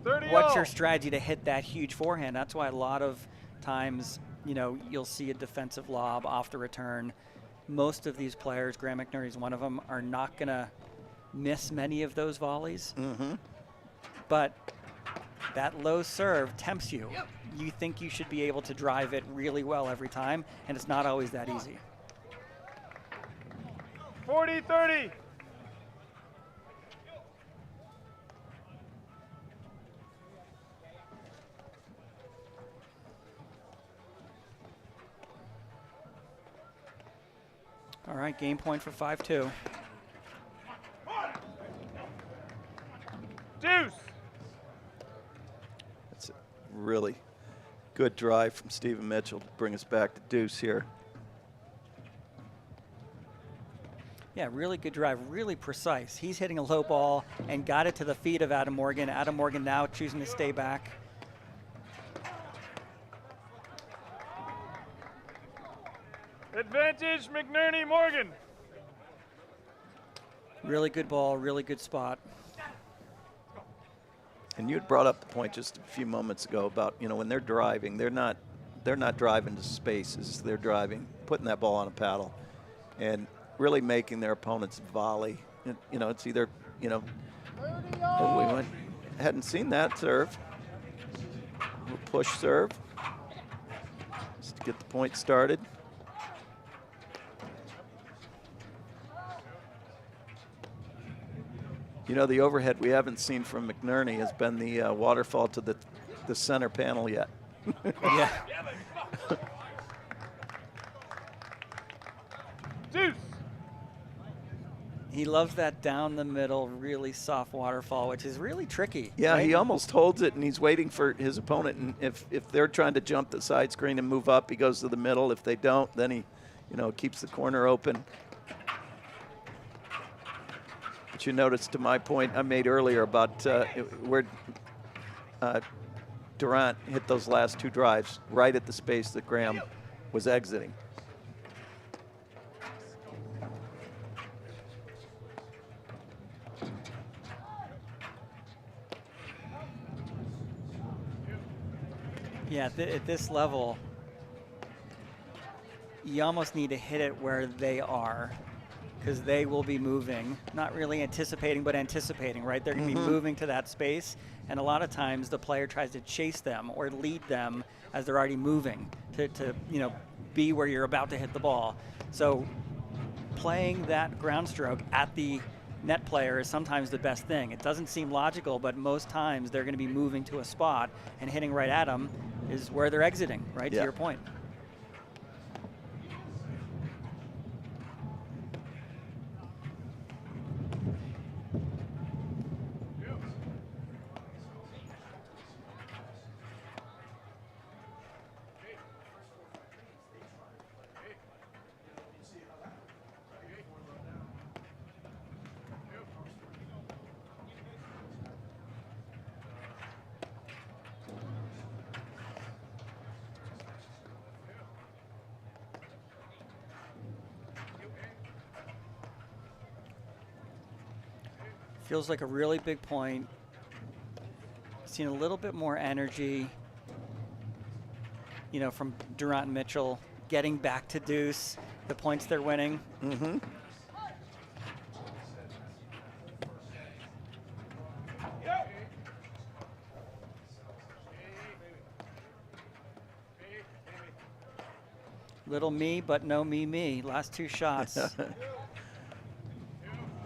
E: what's your strategy to hit that huge forehand? That's why a lot of times, you'll see a defensive lob off the return. Most of these players, Grant McNerney's one of them, are not going to miss many of those volleys.
A: Mm-hmm.
E: But that low serve tempts you. You think you should be able to drive it really well every time, and it's not always that easy.
D: 40-30.
E: All right, game point for 5-2.
D: Deuce.
A: That's a really good drive from Stephen Mitchell to bring us back to deuce here.
E: Yeah, really good drive, really precise. He's hitting a low ball and got it to the feet of Adam Morgan. Adam Morgan now choosing to stay back.
D: Advantage McNerney Morgan.
E: Really good ball, really good spot.
A: And you had brought up the point just a few moments ago about, when they're driving, they're not driving to spaces. They're driving, putting that ball on a paddle, and really making their opponents volley. It's either, oh, hadn't seen that serve. A little push serve just to get the point started. The overhead we haven't seen from McNerney has been the waterfall to the center panel yet.
E: Yeah.
D: Deuce.
E: He loves that down the middle, really soft waterfall, which is really tricky.
A: Yeah,
E: right?
A: He almost holds it, and he's waiting for his opponent. And if they're trying to jump the side screen and move up, he goes to the middle. If they don't, then he, keeps the corner open. But you notice, to my point I made earlier about where Durant hit those last 2 drives right at the space that Graham was exiting.
E: Yeah, at this level, you almost need to hit it where they are, because they will be moving, not really anticipating, but anticipating, right? They're going to be moving to that space, and a lot of times the player tries to chase them or lead them as they're already moving to be where you're about to hit the ball. So playing that ground stroke at the net player is sometimes the best thing. It doesn't seem logical, but most times they're going to be moving to a spot, and hitting right at them is where they're exiting, right?
A: Yeah.
E: To your point. Feels like a really big point. Seen a little bit more energy, you know, from Durant and Mitchell getting back to deuce, the points they're winning.
A: Mm-hmm.
E: Little me, but no me. Last two shots.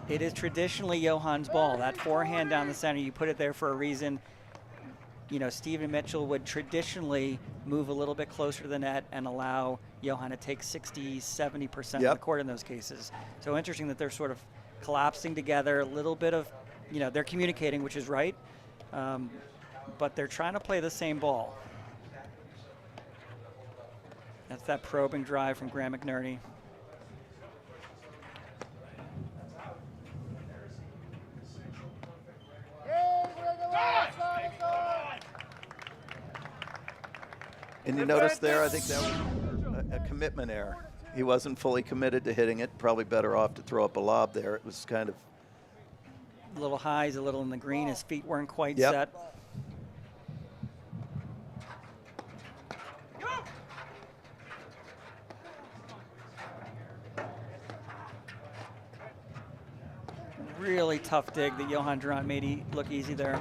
E: It is traditionally Johann's ball. That forehand down the center, you put it there for a reason. You know, Stephen Mitchell would traditionally move a little bit closer to the net and allow Johann to take 60, 70% of the court in those cases. So interesting that they're sort of collapsing together, a little bit of, you know, they're communicating, which is right, but they're trying to play the same ball. That's that probing drive from Graham McNerney.
A: And you notice there, I think that was a commitment error. He wasn't fully committed to hitting it. Probably better off to throw up a lob there. It was kind of
E: a little high, he's a little in the green. His feet weren't quite set. Really tough dig that Johann Durant made look easy there.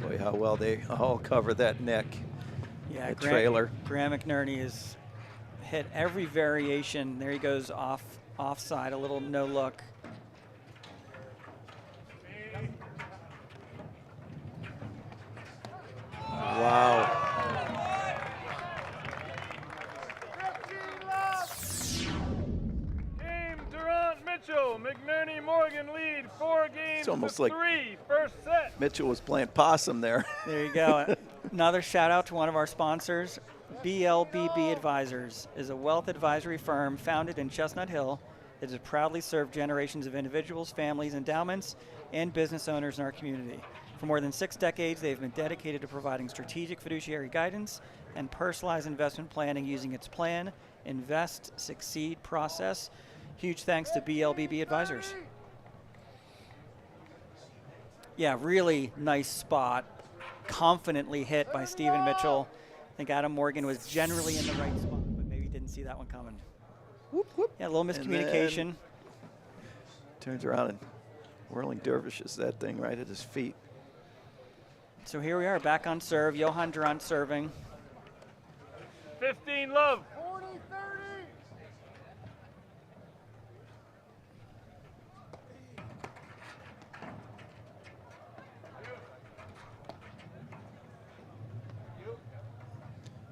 A: Boy, how well they all cover that neck.
E: Yeah,
A: the trailer.
E: Graham McNerney has hit every variation. There he goes offside, a little no look.
A: Wow.
D: Team Durant Mitchell, McNerney Morgan lead 4 games
A: It's almost
D: to
A: like
D: 3, first set.
A: Mitchell was playing possum there.
E: There you go. Another shout out to one of our sponsors. BLBB Advisors is a wealth advisory firm founded in Chestnut Hill that has proudly served generations of individuals, families, endowments, and business owners in our community. For more than 6 decades, they've been dedicated to providing strategic fiduciary guidance and personalized investment planning using its Plan, Invest, Succeed process. Huge thanks to BLBB Advisors. Yeah, really nice spot. Confidently hit by Stephen Mitchell. I think Adam Morgan was generally in the right spot, but maybe didn't see that one coming.
A: Whoop, whoop.
E: Yeah, a little miscommunication.
A: Turns around and whirling dervishes that thing right at his feet.
E: So here we are, back on serve. Johann Durant serving.
D: 15 love. 40-30.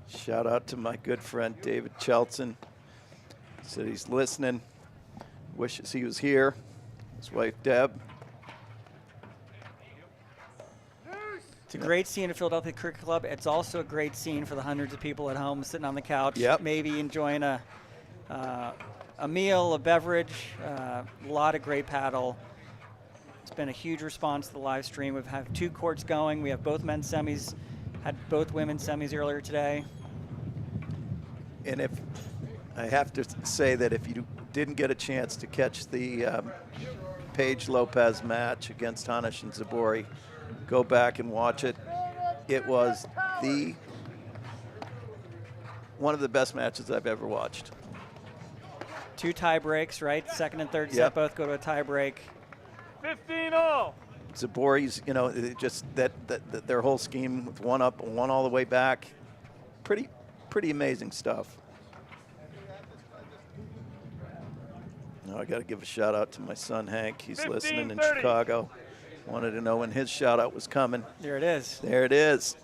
A: Shout out to my good friend David Chelson. Said he's listening. Wishes he was here. His wife Deb.
E: It's a great scene at Philadelphia Cricket Club. It's also a great scene for the hundreds of people at home sitting on the couch, maybe enjoying a meal, a beverage, a lot of great paddle. It's been a huge response to the live stream. We've had 2 courts going. We have both men's semis, had both women's semis earlier today.
A: And if I have to say that if you didn't get a chance to catch the Paige Lopez match against Hanish and Zabori, go back and watch it. It was one of the best matches I've ever watched.
E: 2 tie breaks, right? Second and third set both go to a tie break.
D: 15 all.
A: Zabori's, you know, just that their whole scheme with one up and one all the way back, pretty amazing stuff. Now I got to give a shout out to my son Hank. He's listening in Chicago. Wanted to know when his shout out was coming.
E: There it is.
A: There it is.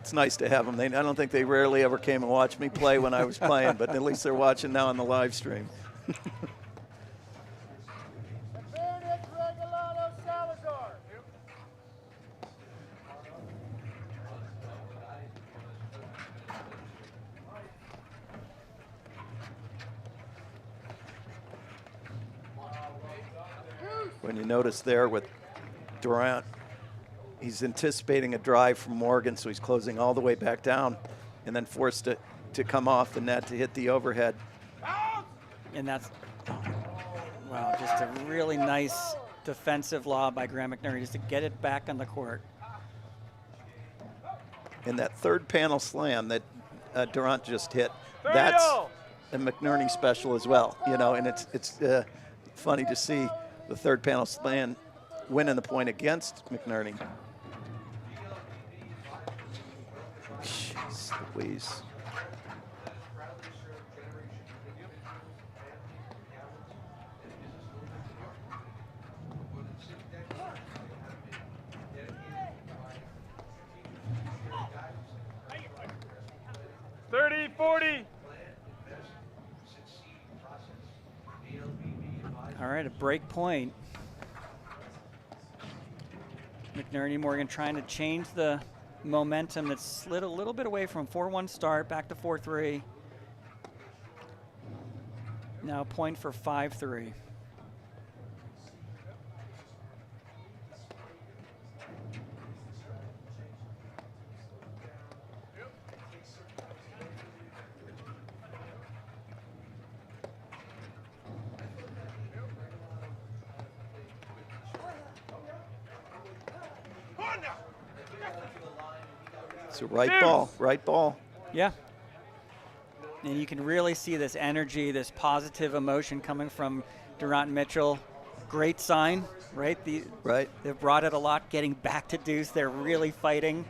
A: It's nice to have them. I don't think they rarely ever came and watched me play when I was playing, but at least they're watching now on the live stream. When you notice there with Durant, he's anticipating a drive from Morgan, so he's closing all the way back down and then forced to come off the net to hit the overhead.
E: And that's, wow, just a really nice defensive lob by Graham McNerney just to get it back on the court.
A: And that third panel slam that Durant just hit, that's a McNerney special as well, you know, and it's funny to see the third panel slam winning the point against McNerney. Jeez Louise.
E: All right, a break point. McNerney Morgan trying to change the momentum that's slid a little bit away from 4-1 start back to 4-3. Now a point for 5-3.
A: So right ball.
E: Yeah. And you can really see this energy, this positive emotion coming from Durant and Mitchell. Great sign, right?
A: Right.
E: They've brought it a lot, getting back to deuce. They're really fighting.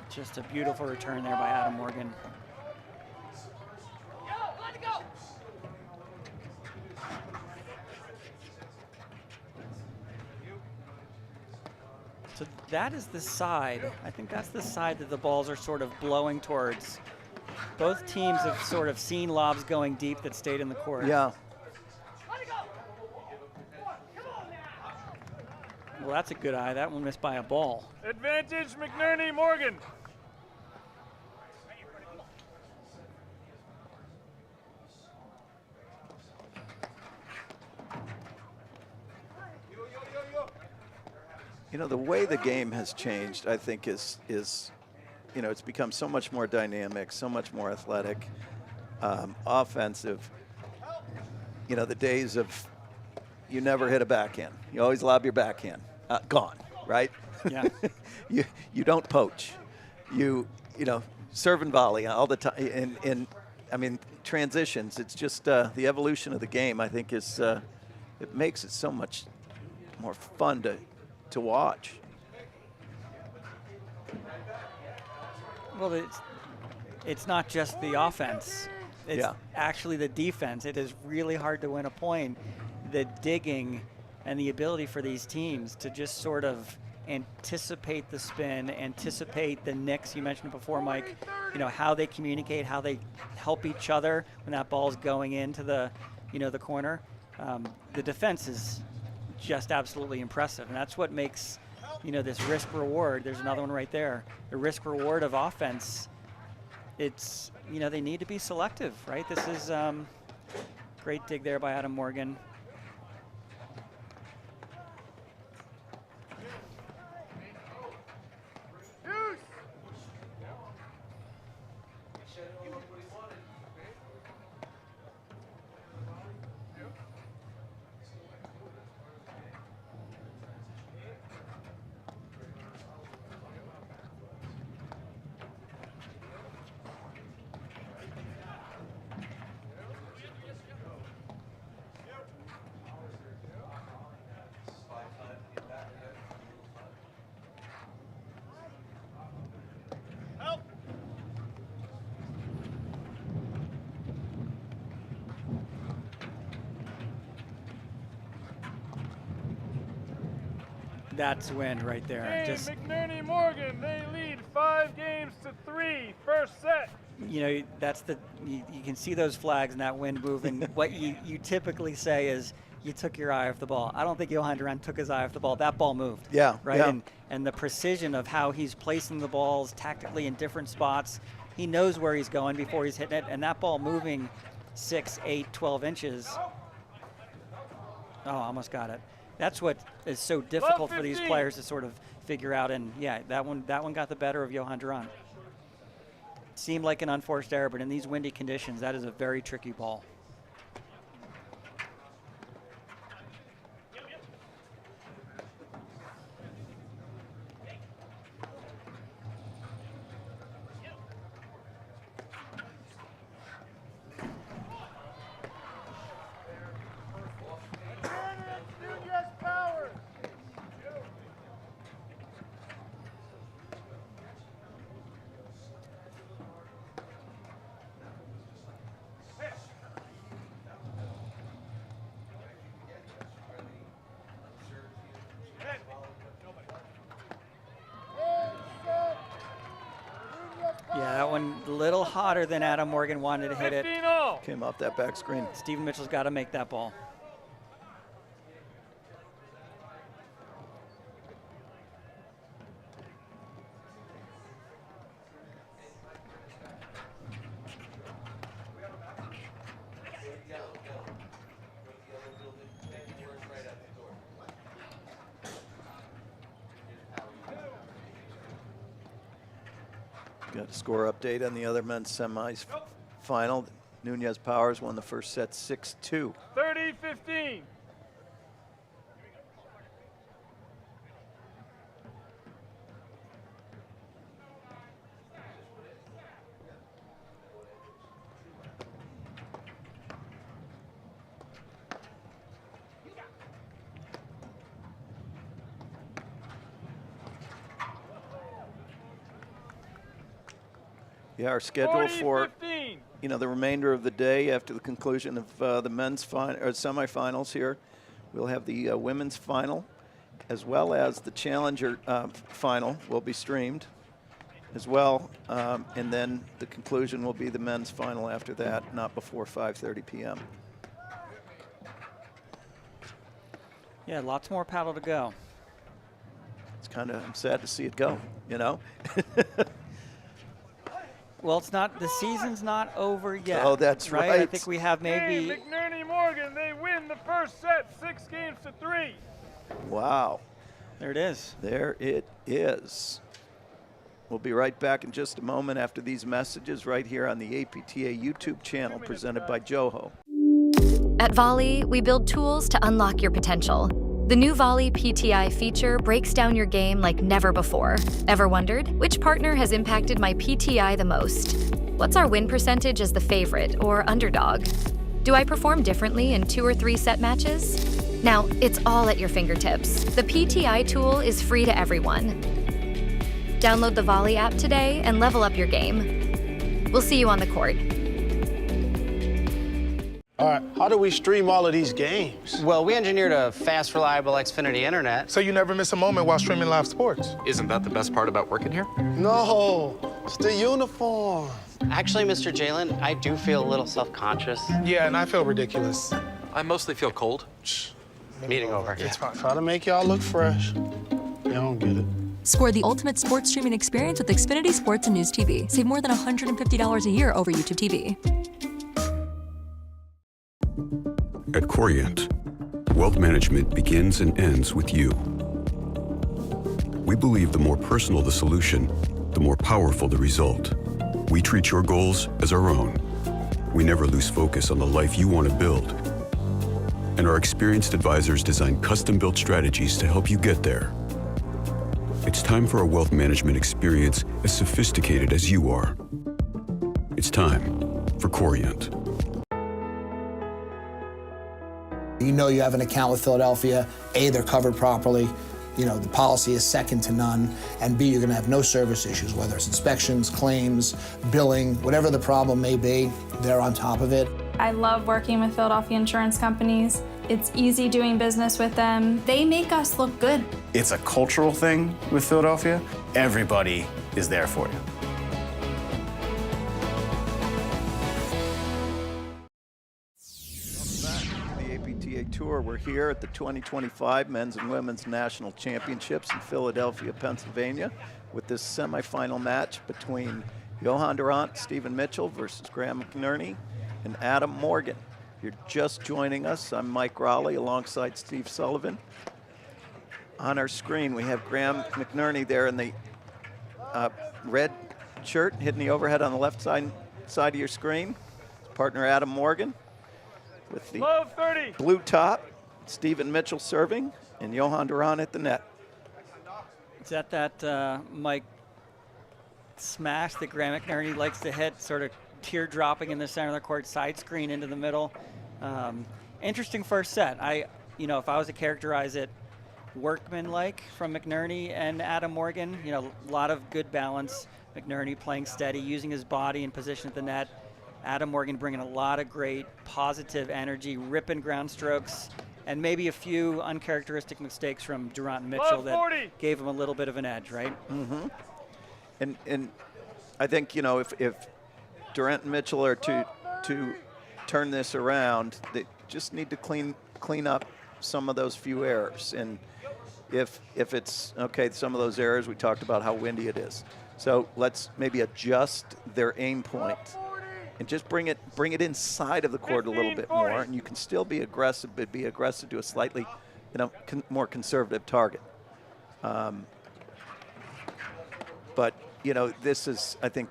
E: Just a beautiful return there by Adam Morgan. So that is the side. I think that's the side that the balls are sort of blowing towards. Both teams have sort of seen lobs going deep that stayed in the court.
A: Yeah.
E: Well, that's a good eye. That one missed by a ball.
D: Advantage McNerney Morgan.
A: You know, the way the game has changed, I think, is you know, it's become so much more dynamic, so much more athletic, offensive. You know, the days of you never hit a backhand. You always lob your backhand. Gone, right?
E: Yeah.
A: you don't poach. You know, serve and volley all the time. And I mean, transitions. It's just the evolution of the game, I think, is it makes it so much more fun to watch.
E: Well, it's not just the offense. It's actually the defense. It is really hard to win a point. The digging and the ability for these teams to just sort of anticipate the spin, anticipate the nicks. You mentioned it before, Mike, you know, how they communicate, how they help each other when that ball's going into the, you know, the corner. The defense is just absolutely impressive, and that's what makes, you know, this risk reward. There's another one right there. The risk reward of offense. It's, you know, they need to be selective, right? This is great dig there by Adam Morgan. That's win right there.
D: Game McNerney Morgan, they lead 5-3, first set.
E: You know, that's you can see those flags and that wind moving. What you typically say is you took your eye off the ball. I don't think Johan Durant took his eye off the ball. That ball moved.
A: Yeah.
E: Right.
A: Yeah.
E: And the precision of how he's placing the balls tactically in different spots. He knows where he's going before he's hitting it, and that ball moving 6, 8, 12 inches. Oh, almost got it. That's what is so difficult for these players to sort of figure out. And yeah, that one got the better of Johan Durant. Seemed like an unforced error, but in these windy conditions, that is a very tricky ball. Yeah, that one a little hotter than Adam Morgan wanted to hit it.
A: Came off that back screen.
E: Stephen Mitchell's got to make that ball.
A: Got a score update on the other men's semis final. Nunez Powers won the first set 6-2.
D: 30-15.
A: Yeah, our schedule for the remainder of the day after the conclusion of the men's semifinals here, we'll have the women's final as well as the challenger final will be streamed as well, and then the conclusion will be the men's final after that, not before 5:30 p.m.
E: Yeah, lots more paddle to go.
A: It's I'm sad to see it go, you know.
E: Well, it's not. The season's not over yet.
A: Oh, that's right.
E: I think we have maybe.
D: Hey, McNerney Morgan, they win the first set, 6-3.
A: Wow.
E: There it is.
A: There it is. We'll be right back in just a moment after these messages right here on the APTA YouTube channel presented by Joho.
F: At Volley, we build tools to unlock your potential. The new Volley PTI feature breaks down your game like never before. Ever wondered, which partner has impacted my PTI the most? What's our win percentage as the favorite or underdog? Do I perform differently in 2 or 3 set matches? Now, it's all at your fingertips. The PTI tool is free to everyone. Download the Volley app today and level up your game. We'll see you on the court.
G: All right, how do we stream all of these games?
H: Well, we engineered a fast, reliable Xfinity internet.
I: So you never miss a moment while streaming live sports?
J: Isn't that the best part about working here?
G: No, it's the uniform.
H: Actually, Mr. Jalen, I do feel a little self-conscious.
I: Yeah, and I feel ridiculous.
J: I mostly feel cold.
H: Meeting over.
I: It's fine.
G: Try to make y'all look fresh. They don't get it.
K: Score the ultimate sports streaming experience with Xfinity Sports and News TV. Save more than $150 a year over YouTube TV.
L: At Corient, wealth management begins and ends with you. We believe the more personal the solution, the more powerful the result. We treat your goals as our own. We never lose focus on the life you want to build. And our experienced advisors design custom-built strategies to help you get there. It's time for a wealth management experience as sophisticated as you are. It's time for Corient.
M: You know you have an account with Philadelphia. A, they're covered properly. You know, the policy is second to none. And B, you're gonna have no service issues, whether it's inspections, claims, billing, whatever the problem may be, they're on top of it.
N: I love working with Philadelphia insurance companies. It's easy doing business with them. They make us look good.
O: It's a cultural thing with Philadelphia. Everybody is there for you.
A: The APTA Tour. We're here at the 2025 Men's and Women's National Championships in Philadelphia, Pennsylvania, with this semifinal match between Johan Randt, Stephen Mitchell versus Graham McNerney and Adam Morgan. If you're just joining us, I'm Mike Raleigh alongside Steve Sullivan. On our screen, we have Graham McNerney there in the red shirt, hitting the overhead on the left side of your screen. His partner Adam Morgan with the blue top, Stephen Mitchell serving, and Johan Duran at the net.
E: Is that Mike smash that Graham McNerney likes to hit, sort of teardropping in the center of the court, side screen into the middle? Interesting first set. If I was to characterize it, workman-like from McNerney and Adam Morgan. A lot of good balance. McNerney playing steady, using his body in position at the net. Adam Morgan bringing a lot of great positive energy, ripping ground strokes, and maybe a few uncharacteristic mistakes from Durant and Mitchell that gave him a little bit of an edge, right?
A: Mm-hmm. And I think, if Durant and Mitchell are to turn this around, they just need to clean up some of those few errors. And if it's, okay, some of those errors, we talked about how windy it is. So let's maybe adjust their aim point and just bring it inside of the court a little bit more, and you can still be aggressive, but be aggressive to a slightly, more conservative target. But this is, I think,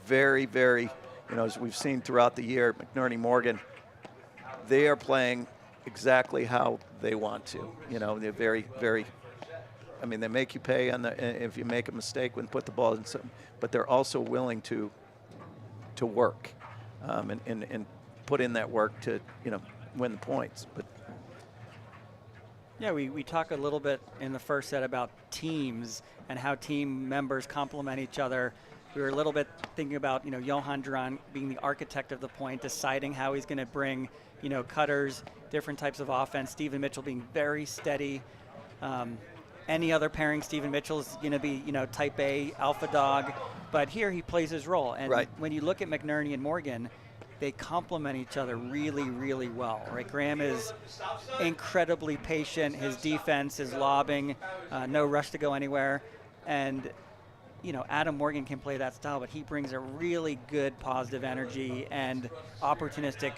A: very, very, as we've seen throughout the year, McNerney Morgan, they are playing exactly how they want to. They're very, very. They make you pay if you make a mistake when put the ball in some, but they're also willing to work and put in that work to win the points. But
E: yeah, we talk a little bit in the first set about teams and how team members complement each other. We were a little bit thinking about Johan Duran being the architect of the point, deciding how he's going to bring cutters, different types of offense. Stephen Mitchell being very steady. Any other pairing, Stephen Mitchell is going to be, type A, alpha dog. But here he plays his role. And when you look at McNerney and Morgan, they complement each other really, really well, right? Graham is incredibly patient. His defense, his lobbing, no rush to go anywhere. And, Adam Morgan can play that style, but he brings a really good positive energy and opportunistic,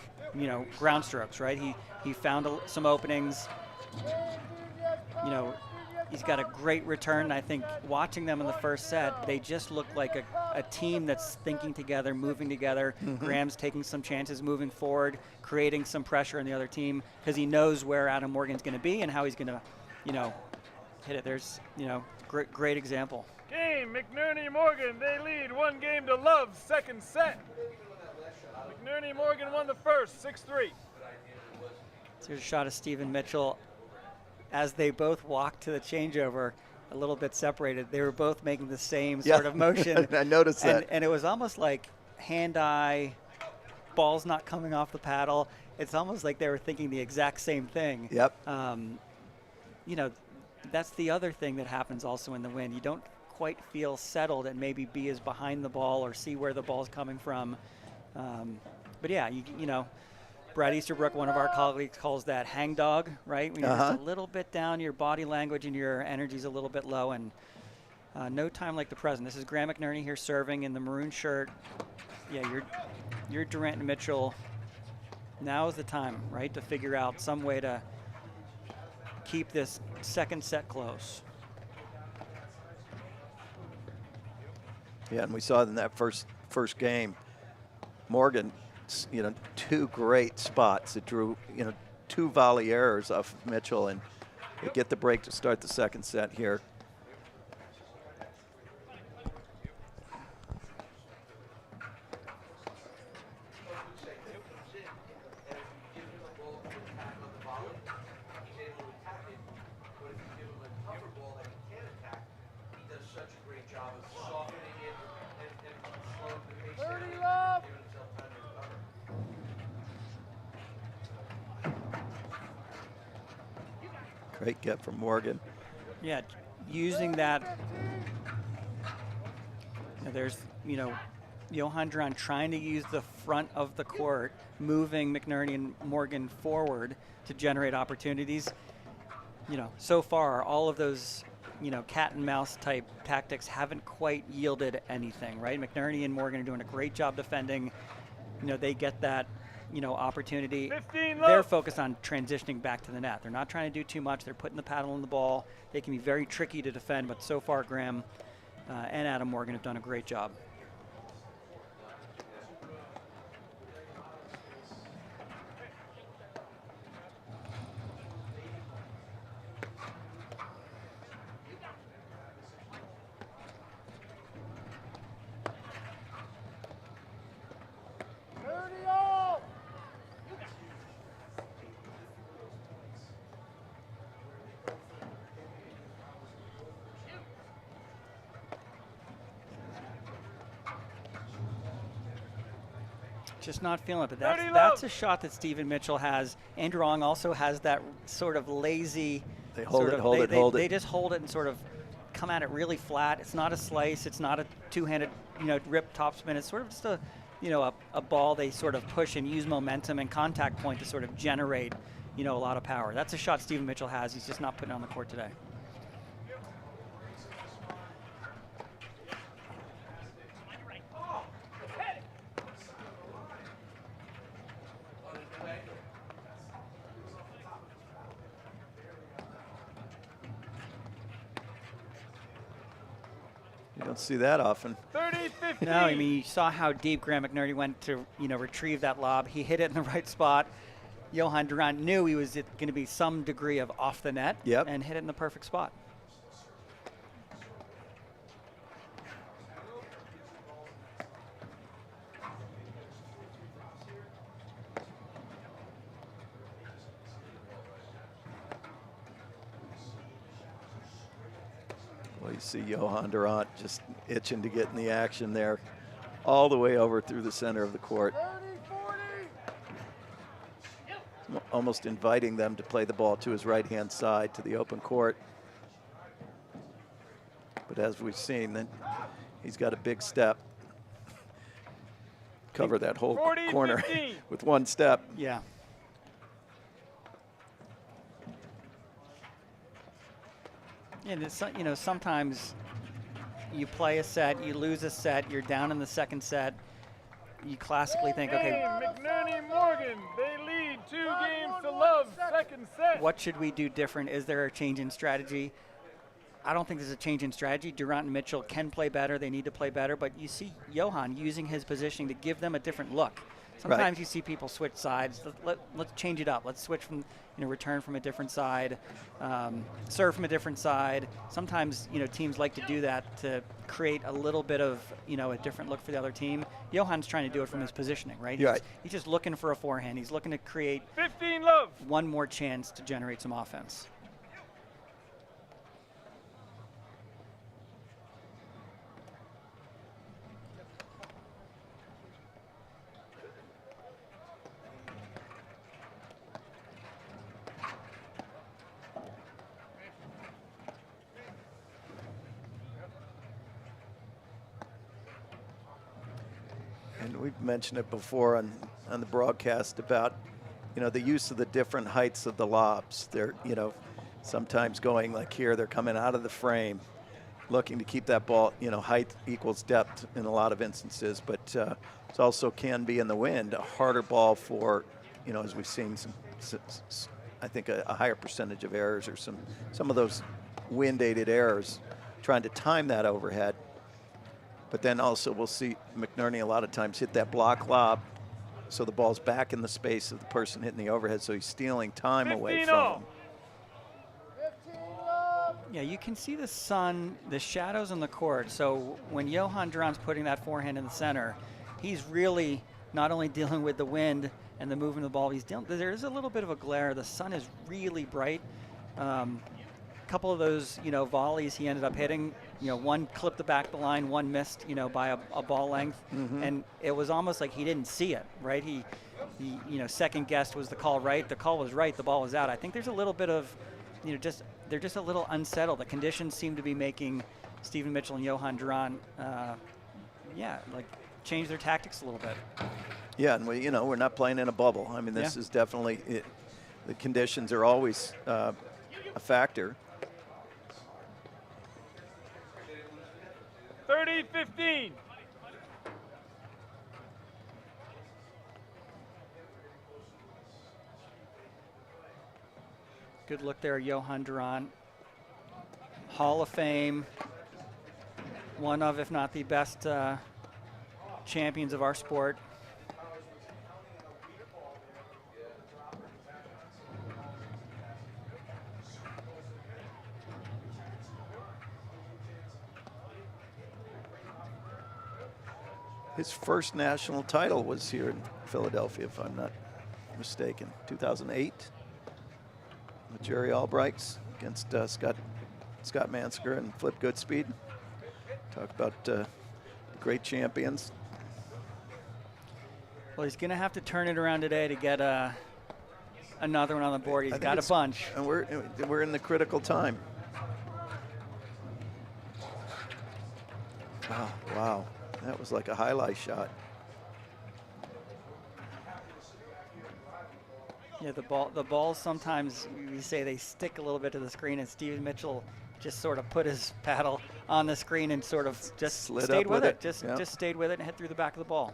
E: ground strokes, right? He found some openings. He's got a great return. I think watching them in the first set, they just look like a team that's thinking together, moving together. Mm-hmm. Graham's taking some chances moving forward, creating some pressure on the other team because he knows where Adam Morgan's going to be and how he's going to, hit it. There's, great example.
D: Game, McNerney Morgan, they lead 1-0 second set. McNerney Morgan won the first, 6-3.
E: So here's a shot of Stephen Mitchell. As they both walked to the changeover, a little bit separated, they were both making the same sort of motion.
A: I noticed that.
E: And it was almost like hand-eye, ball's not coming off the paddle. It's almost like they were thinking the exact same thing.
A: Yep.
E: That's the other thing that happens also in the wind. You don't quite feel settled and maybe be as behind the ball or see where the ball's coming from. But yeah, Brad Easterbrook, one of our colleagues, calls that hang dog, right? When you're just a little bit down, your body language and your energy's a little bit low, and no time like the present. This is Graham McNerney here serving in the maroon shirt. Yeah, you're Durant and Mitchell. Now is the time, right, to figure out some way to keep this second set close.
A: Yeah, and we saw in that first game, Morgan, two great spots that drew, two volley errors off of Mitchell, and they get the break to start the second set here. Great get from Morgan.
E: Yeah, using that. There's, Johan Durant trying to use the front of the court, moving McNerney and Morgan forward to generate opportunities. So far, all of those, cat and mouse type tactics haven't quite yielded anything, right? McNerney and Morgan are doing a great job defending. They get that, opportunity. They're focused on transitioning back to the net. They're not trying to do too much. They're putting the paddle on the ball. They can be very tricky to defend, but so far, Graham and Adam Morgan have done a great job. Just not feeling it, but that's a shot that Stephen Mitchell has. Andrew Ong also has that sort of lazy.
A: They hold it.
E: They just hold it and sort of come at it really flat. It's not a slice. It's not a two-handed, rip topspin. It's sort of just a ball they sort of push and use momentum and contact point to sort of generate, a lot of power. That's a shot Stephen Mitchell has. He's just not putting it on the court today.
A: You don't see that often.
D: 30-15.
E: No, I mean, you saw how deep Graham McNerney went to, retrieve that lob. He hit it in the right spot. Johan Durant knew he was going to be some degree of off the net and hit it in the perfect spot.
A: Well, you see Johan Durant just itching to get in the action there, all the way over through the center of the court. Almost inviting them to play the ball to his right-hand side to the open court. But as we've seen, then he's got a big step. Cover that whole corner with one step.
E: Yeah. And it's, sometimes you play a set, you lose a set, you're down in the second set. You classically think, okay,
D: McNerney Morgan, they lead 2 games to love, second set.
E: What should we do different? Is there a change in strategy? I don't think there's a change in strategy. Durant and Mitchell can play better. They need to play better. But you see Johan using his positioning to give them a different look. Sometimes you see people switch sides. Let's change it up. Let's switch from, return from a different side, serve from a different side. Sometimes, teams like to do that to create a little bit of, a different look for the other team. Johan's trying to do it from his positioning, right? He's just looking for a forehand. He's looking to create
D: 15 love.
E: One more chance to generate some offense.
A: And we've mentioned it before on the broadcast about, the use of the different heights of the lobs. They're, sometimes going like here, they're coming out of the frame, looking to keep that ball, height equals depth in a lot of instances, but it also can be in the wind, a harder ball for, as we've seen I think a higher percentage of errors or some of those wind-aided errors, trying to time that overhead. But then also we'll see McNerney a lot of times hit that block lob, so the ball's back in the space of the person hitting the overhead, so he's stealing time away from him.
E: Yeah, you can see the sun, the shadows on the court. So when Johan Durant's putting that forehand in the center, he's really not only dealing with the wind and the movement of the ball, there is a little bit of a glare. The sun is really bright. A couple of those, volleys he ended up hitting, one clipped the back of the line, one missed, by a ball length. And it was almost like he didn't see it, right? He second guessed, was the call right? The call was right, the ball was out. I think there's a little bit of, they're just a little unsettled. The conditions seem to be making Stephen Mitchell and Johan Durant, change their tactics a little bit.
A: Yeah, and we're not playing in a bubble. I mean, this is definitely it. The conditions are always a factor.
D: 30-15.
E: Good look there, Johan Durant. Hall of Fame. One of, if not the best champions of our sport.
A: His first national title was here in Philadelphia, if I'm not mistaken, 2008. With Jerry Albrights against Scott Mansker and Flip Goodspeed. Talk about the great champions.
E: Well, he's going to have to turn it around today to get another one on the board. He's got a bunch.
A: And we're in the critical time. Oh, wow. That was like a highlight shot.
E: Yeah, the balls sometimes, we say they stick a little bit to the screen, and Stephen Mitchell just sort of put his paddle on the screen and sort of just stayed with it. Just stayed with it and hit through the back of the ball.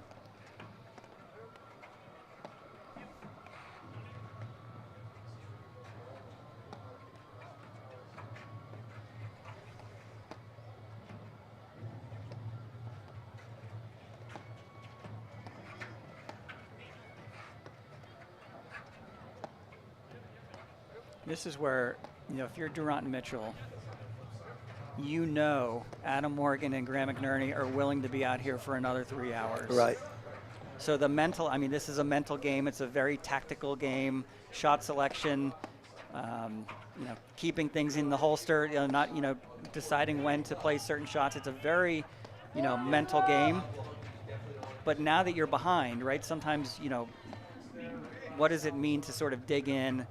E: This is where, if you're Durant and Mitchell, Adam Morgan and Graham McNerney are willing to be out here for another 3 hours.
A: Right.
E: So the mental, this is a mental game. It's a very tactical game. Shot selection, keeping things in the holster, not, deciding when to play certain shots. It's a very, mental game. But now that you're behind, right, sometimes, what does it mean to sort of dig in?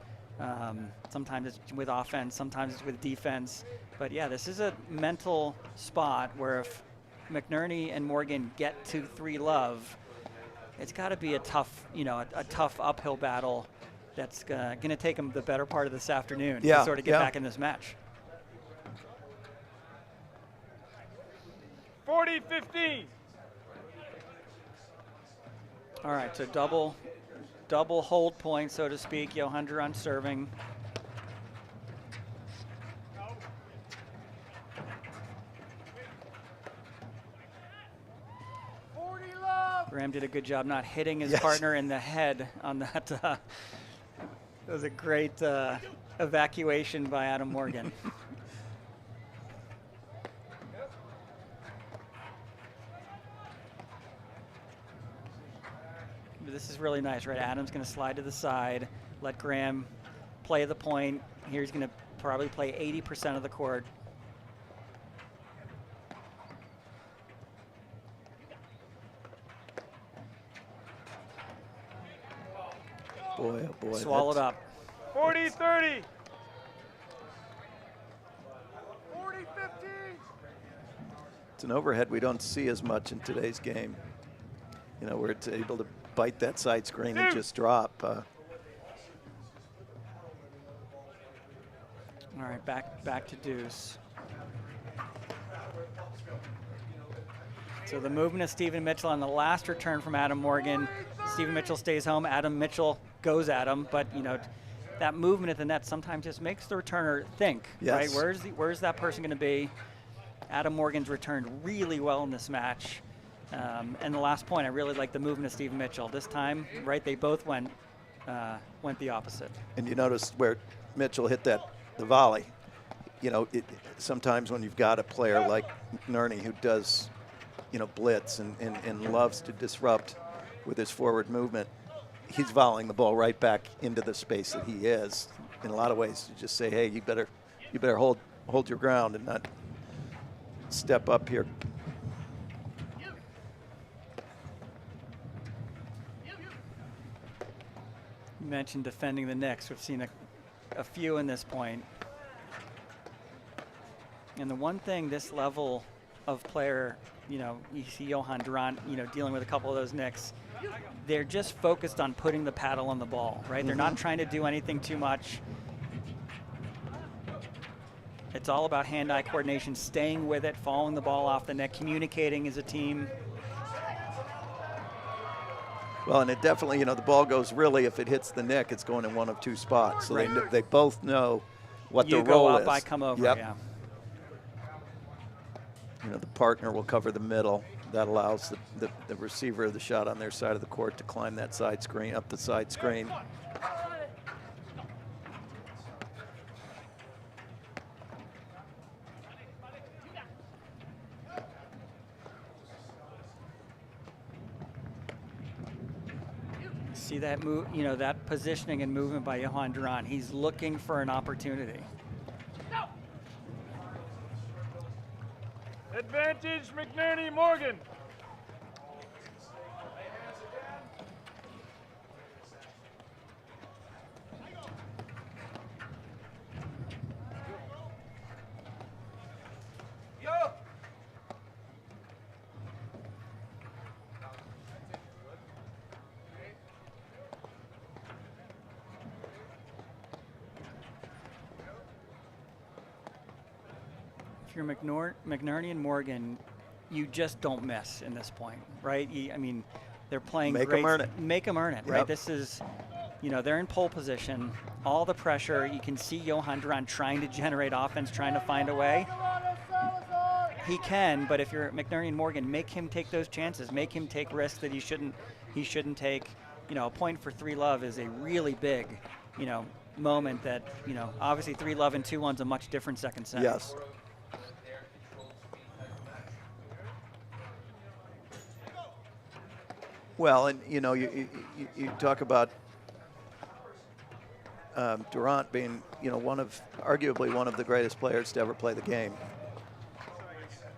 E: Sometimes it's with offense, sometimes it's with defense. But yeah, this is a mental spot where if McNerney and Morgan get to 3-love, it's got to be a tough, a tough uphill battle that's going to take them the better part of this afternoon to sort of get back in this match.
D: 40-15.
E: All right, so double hold point, so to speak. Johan Durant serving. Graham did a good job not hitting his partner in the head on that. That was a great evacuation by Adam Morgan. This is really nice, right? Adam's going to slide to the side, let Graham play the point. Here he's going to probably play 80% of the court.
A: Boy, oh boy.
E: Swallowed up.
D: 40-30. 40-15.
A: It's an overhead we don't see as much in today's game. Where it's able to bite that side screen and just drop.
E: All right, back to deuce. So the movement of Stephen Mitchell on the last return from Adam Morgan. Stephen Mitchell stays home. Adam Mitchell goes at him, but that movement at the net sometimes just makes the returner think.
A: Yes.
E: Right? Where's that person going to be? Adam Morgan's returned really well in this match. And the last point, I really like the movement of Stephen Mitchell. This time, right, they both went the opposite.
A: And you noticed where Mitchell hit the volley. Sometimes when you've got a player like McNerney who does, blitz and loves to disrupt with his forward movement, he's volleying the ball right back into the space that he is. In a lot of ways, you just say, hey, you better hold your ground and not step up here.
E: You mentioned defending the Knicks. We've seen a few in this point. And the one thing this level of player, you know, you see Johan Durant, you know, dealing with a couple of those nicks, they're just focused on putting the paddle on the ball, right? They're not trying to do anything too much. It's all about hand-eye coordination, staying with it, following the ball off the net, communicating as a team.
A: Well, and it definitely, you know, the ball goes really, if it hits the nick, it's going in one of two spots. So they both know what the role is.
E: You go up, I come over, yeah.
A: You know, the partner will cover the middle. That allows the receiver of the shot on their side of the court to climb that side screen, up the side screen.
E: See that move, you know, that positioning and movement by Johan Durant. He's looking for an opportunity.
D: Advantage, McNerney, Morgan.
E: If you're McNerney and Morgan, you just don't miss in this point, right? I mean, they're playing
A: Make
E: great.
A: them earn it.
E: Make them earn it,
A: Yep.
E: right? This is, you know, they're in pole position. All the pressure, you can see Johan Durant trying to generate offense, trying to find a way. He can, but if you're McNerney and Morgan, make him take those chances. Make him take risks that he shouldn't take. You know, a point for 3-Love is a really big, you know, moment that, you know, obviously 3-Love and 2-1's a much different second set.
A: Yes. Well, and you know, you talk about Durant being, you know, arguably one of the greatest players to ever play the game.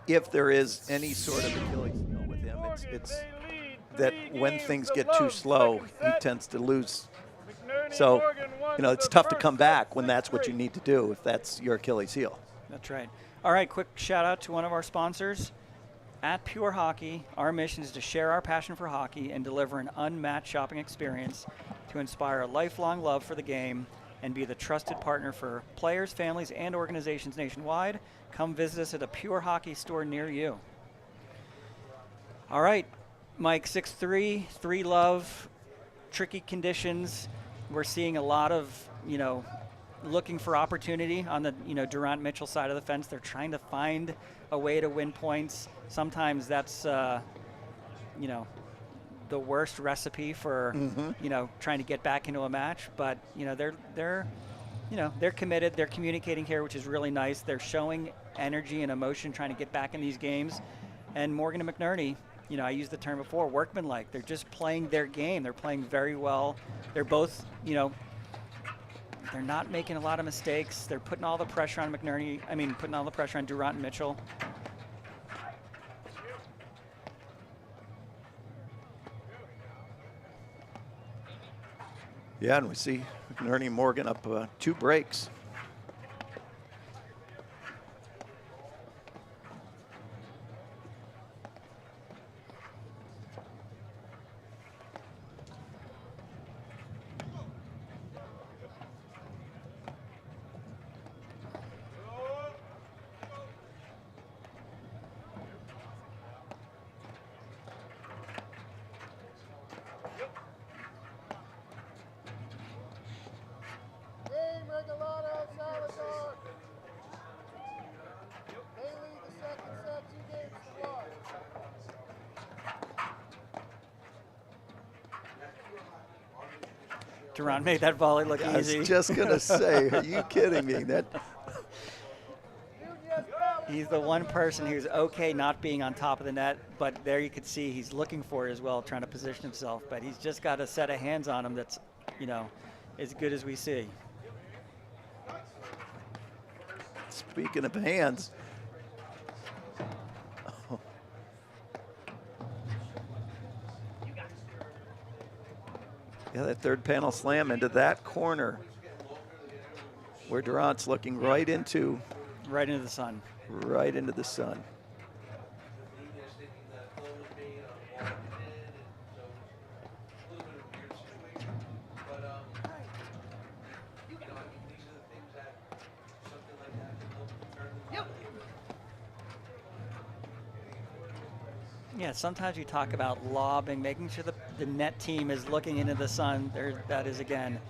A: If there is any sort of Achilles heel with him, it's that when things get too slow, he tends to lose. So, you know, it's tough to come back when that's what you need to do, if that's your Achilles heel.
E: That's right. All right, quick shout out to one of our sponsors. At Pure Hockey, our mission is to share our passion for hockey and deliver an unmatched shopping experience to inspire a lifelong love for the game and be the trusted partner for players, families, and organizations nationwide. Come visit us at a Pure Hockey store near you. All right, Mike, 6'3", 3-Love, tricky conditions. We're seeing a lot of, you know, looking for opportunity on the, you know, Durant-Mitchell side of the fence. They're trying to find a way to win points. Sometimes that's, you know, the worst recipe for, you know, trying to get back into a match. But, you know, they're committed. They're communicating here, which is really nice. They're showing energy and emotion, trying to get back in these games. And Morgan and McNerney, you know, I used the term before, workmanlike. They're just playing their game. They're playing very well. They're both, you know, they're not making a lot of mistakes. They're putting all the pressure on putting all the pressure on Durant and Mitchell.
A: Yeah, and we see McNerney and Morgan up 2 breaks.
E: Durant made that volley look easy.
A: I was just going to say, are you kidding me?
E: He's the one person who's okay not being on top of the net, but there you could see he's looking for it as well, trying to position himself. But he's just got a set of hands on him that's, you know, as good as we see.
A: Speaking of hands. Yeah, that third panel slam into that corner where Durant's looking right into
E: the sun.
A: right into the sun.
E: Yeah, sometimes you talk about lobbing, making sure the net team is looking into the sun. There, that is, again,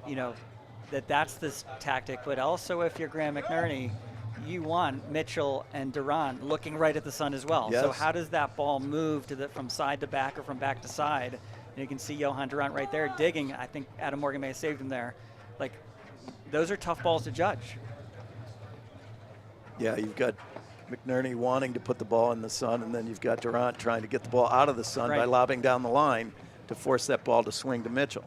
E: you know, that's this tactic. But also, if you're Graham McNerney, you want Mitchell and Durant looking right at the sun as well.
A: Yes.
E: So how does that ball move from side to back or from back to side? And you can see Johan Durant right there digging. I think Adam Morgan may have saved him there. Like, those are tough balls to judge.
A: Yeah, you've got McNerney wanting to put the ball in the sun, and then you've got Durant trying to get the ball out of the sun by lobbing down the line to force that ball to swing to Mitchell.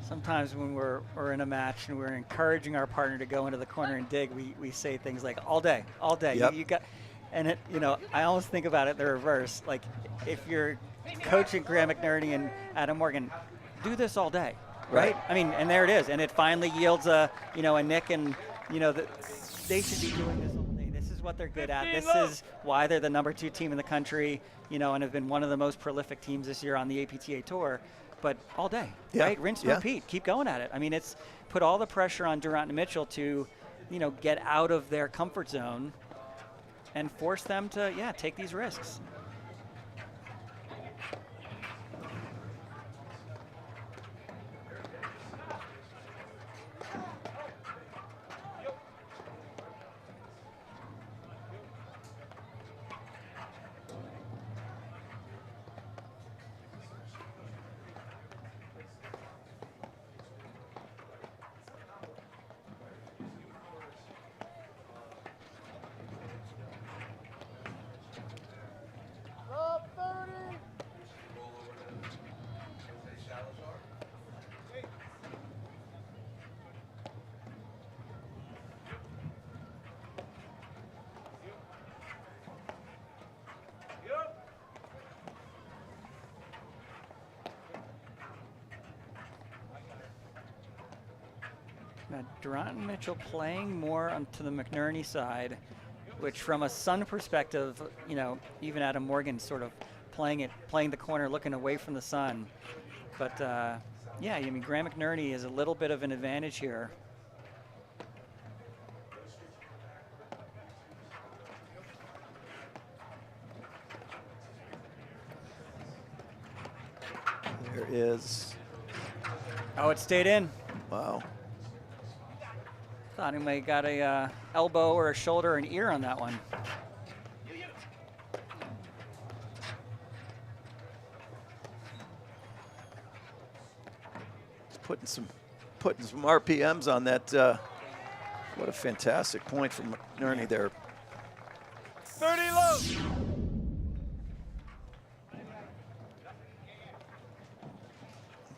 E: Sometimes when we're in a match and we're encouraging our partner to go into the corner and dig, we say things like all day.
A: Yep.
E: You got, and it, you know, I almost think about it the reverse. Like, if you're coaching Graham McNerney and Adam Morgan, do this all day, right? I mean, and there it is, and it finally yields a nick, and they should be doing this all day. This is what they're good at. This is why they're the #2 team in the country, and have been one of the most prolific teams this year on the APTA tour. But all day, right? Rinse and repeat. Keep going at it. I mean, it's put all the pressure on Durant and Mitchell to, get out of their comfort zone and force them to, take these risks. Now, Durant and Mitchell playing more onto the McNerney side, which from a sun perspective, even Adam Morgan sort of playing the corner, looking away from the sun. But Graham McNerney is a little bit of an advantage here.
A: There is.
E: Oh, it stayed in.
A: Wow.
E: Thought he may have got a elbow or a shoulder or an ear on that one.
A: He's putting some RPMs on that. What a fantastic point from McNerney there.
D: 30 low.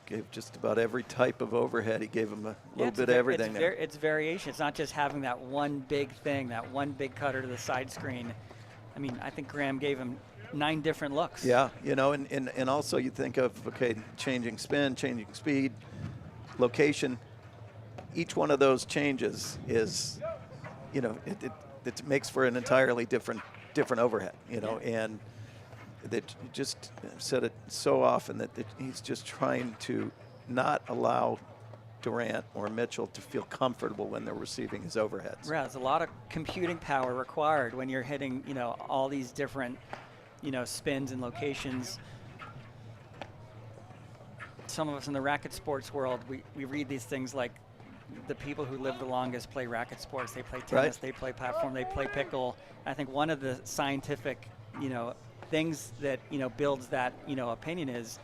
A: Gave just about every type of overhead. He gave him a little bit of everything there.
E: It's variation. It's not just having that one big thing, that one big cutter to the side screen. I mean, I think Graham gave him 9 different looks.
A: Yeah, and also you think of, changing spin, changing speed, location. Each one of those changes is, it makes for an entirely different overhead, and that you just said it so often that he's just trying to not allow Durant or Mitchell to feel comfortable when they're receiving his overheads.
E: Yeah, there's a lot of computing power required when you're hitting, all these different, spins and locations. some of us in the racket sports world, we read these things like the people who live the longest play racket sports. They play tennis, they play platform, they play pickle. I think one of the scientific, things that, builds that, opinion is,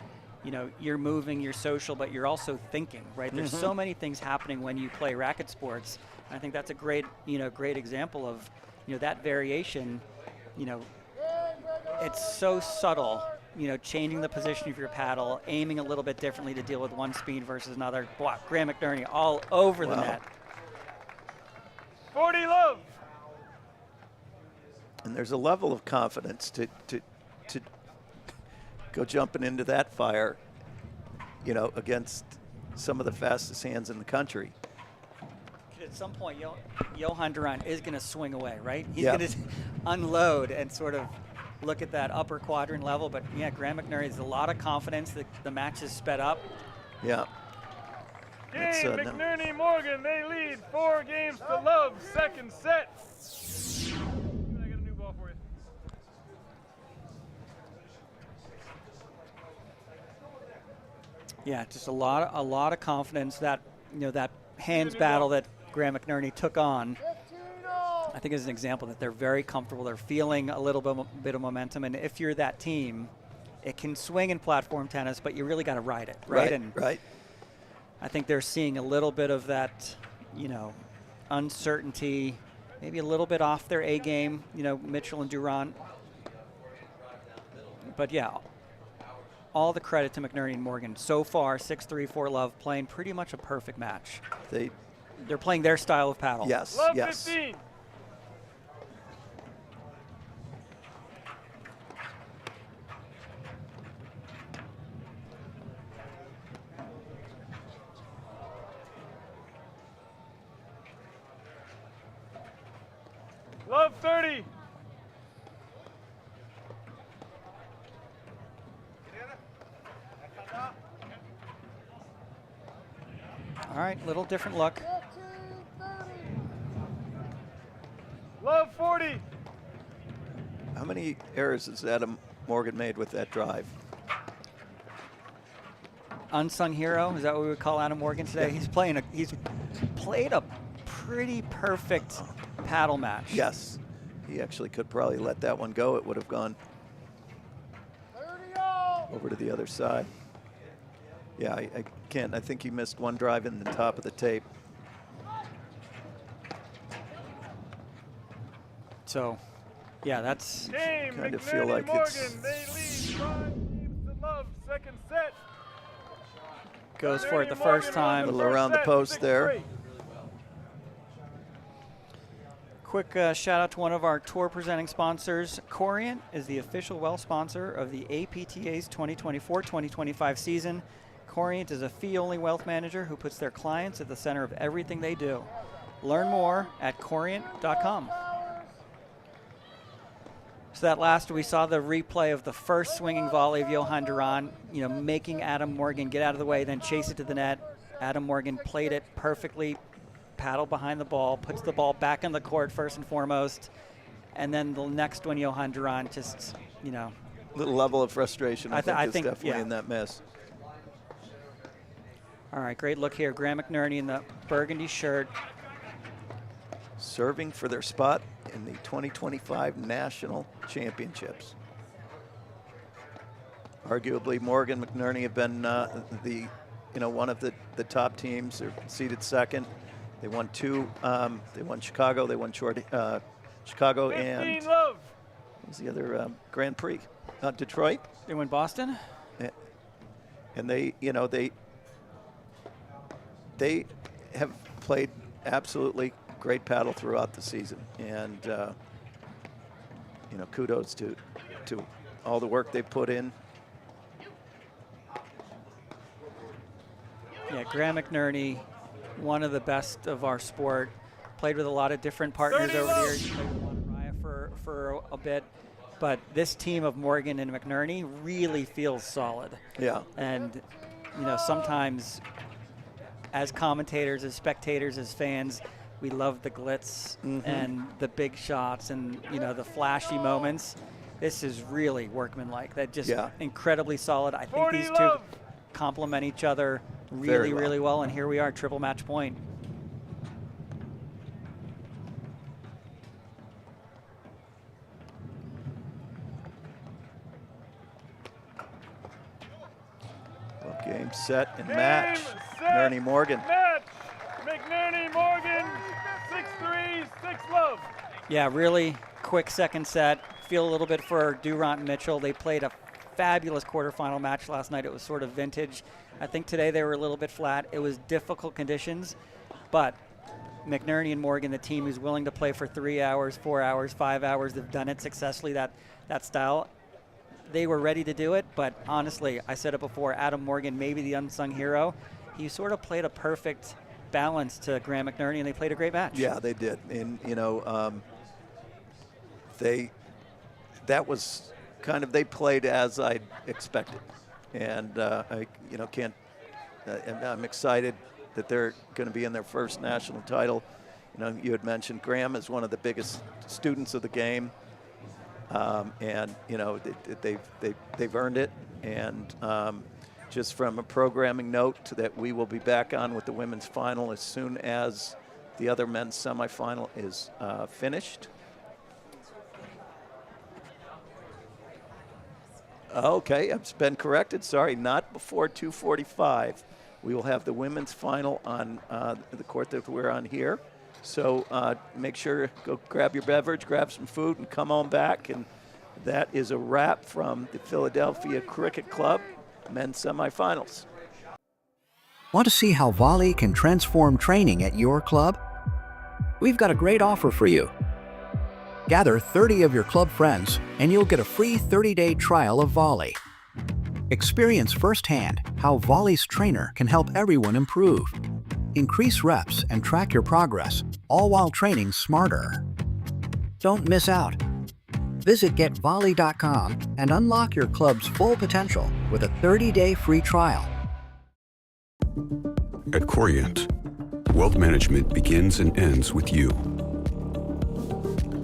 E: you're moving, you're social, but you're also thinking, right? There's so many things happening when you play racket sports. And I think that's a great, great example of, that variation, it's so subtle, changing the position of your paddle, aiming a little bit differently to deal with one speed versus another. Wow, Graham McNerney all over the net.
D: 40 love.
A: And there's a level of confidence to go jumping into that fire, against some of the fastest hands in the country.
E: At some point, Johan Durant is going to swing away, right? He's going to unload and sort of look at that upper quadrant level. But yeah, Graham McNerney has a lot of confidence that the match is sped up.
A: Yeah.
D: Game, McNerney, Morgan, they lead 4 games to love, second set. I got a new ball for you.
E: Yeah, just a lot of confidence. That that hands battle that Graham McNerney took on, I think is an example that they're very comfortable. They're feeling a little bit of momentum, and if you're that team, it can swing in platform tennis, but you really got to ride it, right?
A: Right.
E: I think they're seeing a little bit of that, uncertainty, maybe a little bit off their A game, Mitchell and Durant. But yeah, all the credit to McNerney and Morgan. So far, 6-3, 4-love, playing pretty much a perfect match. They're playing their style of paddle.
A: Yes,
D: love
A: yes.
D: 15. Love 30.
E: All right, little different look.
D: Love 40.
A: How many errors has Adam Morgan made with that drive?
E: Unsung hero, is that what we would call Adam Morgan today?
A: Yeah.
E: He's played a pretty perfect paddle match.
A: Yes. He actually could probably let that one go. It would have gone over to the other side. Yeah, I can't. I think he missed one drive in the top of the tape.
E: So, yeah, that's
D: Game,
A: kind of
D: McNerney,
A: feel like
D: Morgan,
A: it's
D: they lead 5 games to love, second set.
E: goes for it the
D: McNerney,
E: first
D: Morgan
E: time.
A: a
D: on
A: little around the
D: set,
A: post there.
D: 6-3.
E: Quick shout out to one of our tour presenting sponsors. Corient is the official well sponsor of the APTA's 2024-2025 season. Corient is a fee-only wealth manager who puts their clients at the center of everything they do. Learn more at corient.com. So that last, we saw the replay of the first swinging volley of Johan Durant, making Adam Morgan get out of the way, then chase it to the net. Adam Morgan played it perfectly, paddle behind the ball, puts the ball back in the court first and foremost. And then the next one, Johan Durant just,
A: Little level of frustration, I think, is definitely
E: yeah.
A: in that miss.
E: All right, great look here. Graham McNerney in the burgundy shirt.
A: Serving for their spot in the 2025 National Championships. Arguably, Morgan McNerney have been one of the top teams. They're seeded second. They won 2. They won Chicago. They won Chicago and what was the other Grand Prix? Detroit.
E: They won Boston.
A: And they have played absolutely great paddle throughout the season, and kudos to all the work they put in.
E: Yeah, Graham McNerney, one of the best of our sport. Played with a lot of different partners over the years. Played with Juan Araya for a bit, but this team of Morgan and McNerney really feels solid.
A: Yeah.
E: And sometimes as commentators, as spectators, as fans, we love the glitz and the big shots and the flashy moments. This is really workmanlike. That just incredibly solid. I think these two complement each other
A: Very well.
E: really well, and here we are, triple match point.
A: Well, game, set, and match. McNerney Morgan.
D: Match. McNerney Morgan, 6-3, 6-love.
E: Yeah, really quick second set. Feel a little bit for Randt and Mitchell. They played a fabulous quarterfinal match last night. It was sort of vintage. I think today they were a little bit flat. It was difficult conditions, but McNerney and Morgan, the team who's willing to play for 3 hours, 4 hours, 5 hours, they've done it successfully, that style. They were ready to do it, but honestly, I said it before, Adam Morgan, maybe the unsung hero. He sort of played a perfect balance to Graham McNerney, and they played a great match.
A: Yeah, they did. And, you know, that was kind of, they played as I expected. And I, you know, I'm excited that they're going to be in their first national title. You know, you had mentioned Graham is one of the biggest students of the game. And, you know, they've earned it. And just from a programming note that we will be back on with the women's final as soon as the other men's semifinal is finished. Okay, I've been corrected. Sorry, not before 2:45. We will have the women's final on the court that we're on here. So make sure to go grab your beverage, grab some food, and come on back. And that is a wrap from the Philadelphia Cricket Club men's semifinals.
P: Want to see how Volley can transform training at your club? We've got a great offer for you. Gather 30 of your club friends and you'll get a free 30-day trial of Volley. Experience firsthand how Volley's trainer can help everyone improve. Increase reps and track your progress, all while training smarter. Don't miss out. Visit getvolley.com and unlock your club's full potential with a 30-day free trial.
L: At Corient, wealth management begins and ends with you.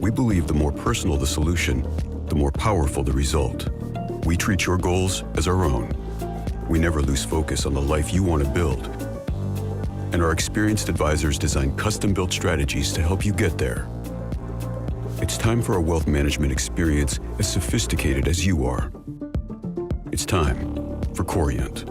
L: We believe the more personal the solution, the more powerful the result. We treat your goals as our own. We never lose focus on the life you want to build. And our experienced advisors design custom-built strategies to help you get there. It's time for a wealth management experience as sophisticated as you are. It's time for Corient.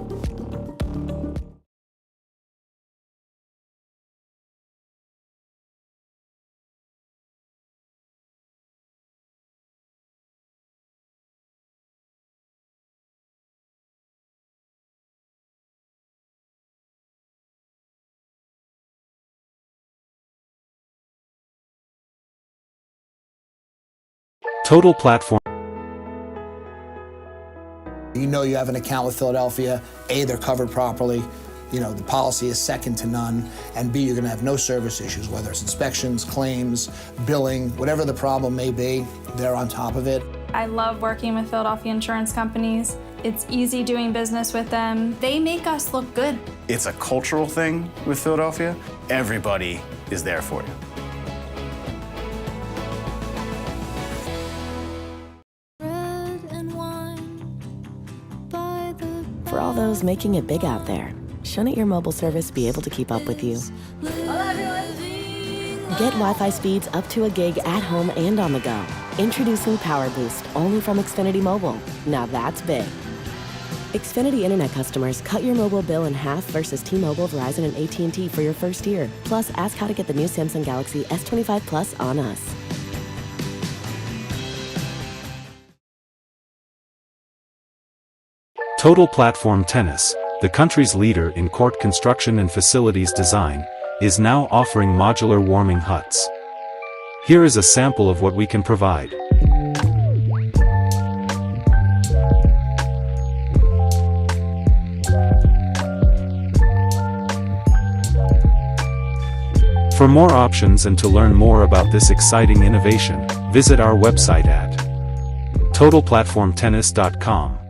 Q: Total Platform.
M: You know you have an account with Philadelphia. A, they're covered properly. You know, the policy is second to none. And B, you're going to have no service issues, whether it's inspections, claims, billing, whatever the problem may be, they're on top of it.
N: I love working with Philadelphia insurance companies. It's easy doing business with them. They make us look good.
O: It's a cultural thing with Philadelphia. Everybody is there for you.
R: For all those making it big out there, shouldn't your mobile service be able to keep up with you? Get Wi-Fi speeds up to a gig at home and on the go. Introducing Power Boost, only from Xfinity Mobile. Now that's big. Xfinity Internet customers, cut your mobile bill in half versus T-Mobile, Verizon, and AT&T for your first year. Plus, ask how to get the new Samsung Galaxy S25 Plus on us.
Q: Total Platform Tennis, the country's leader in court construction and facilities design, is now offering modular warming huts. Here is a sample of what we can provide. For more options and to learn more about this exciting innovation, visit our website at totalplatformtennis.com.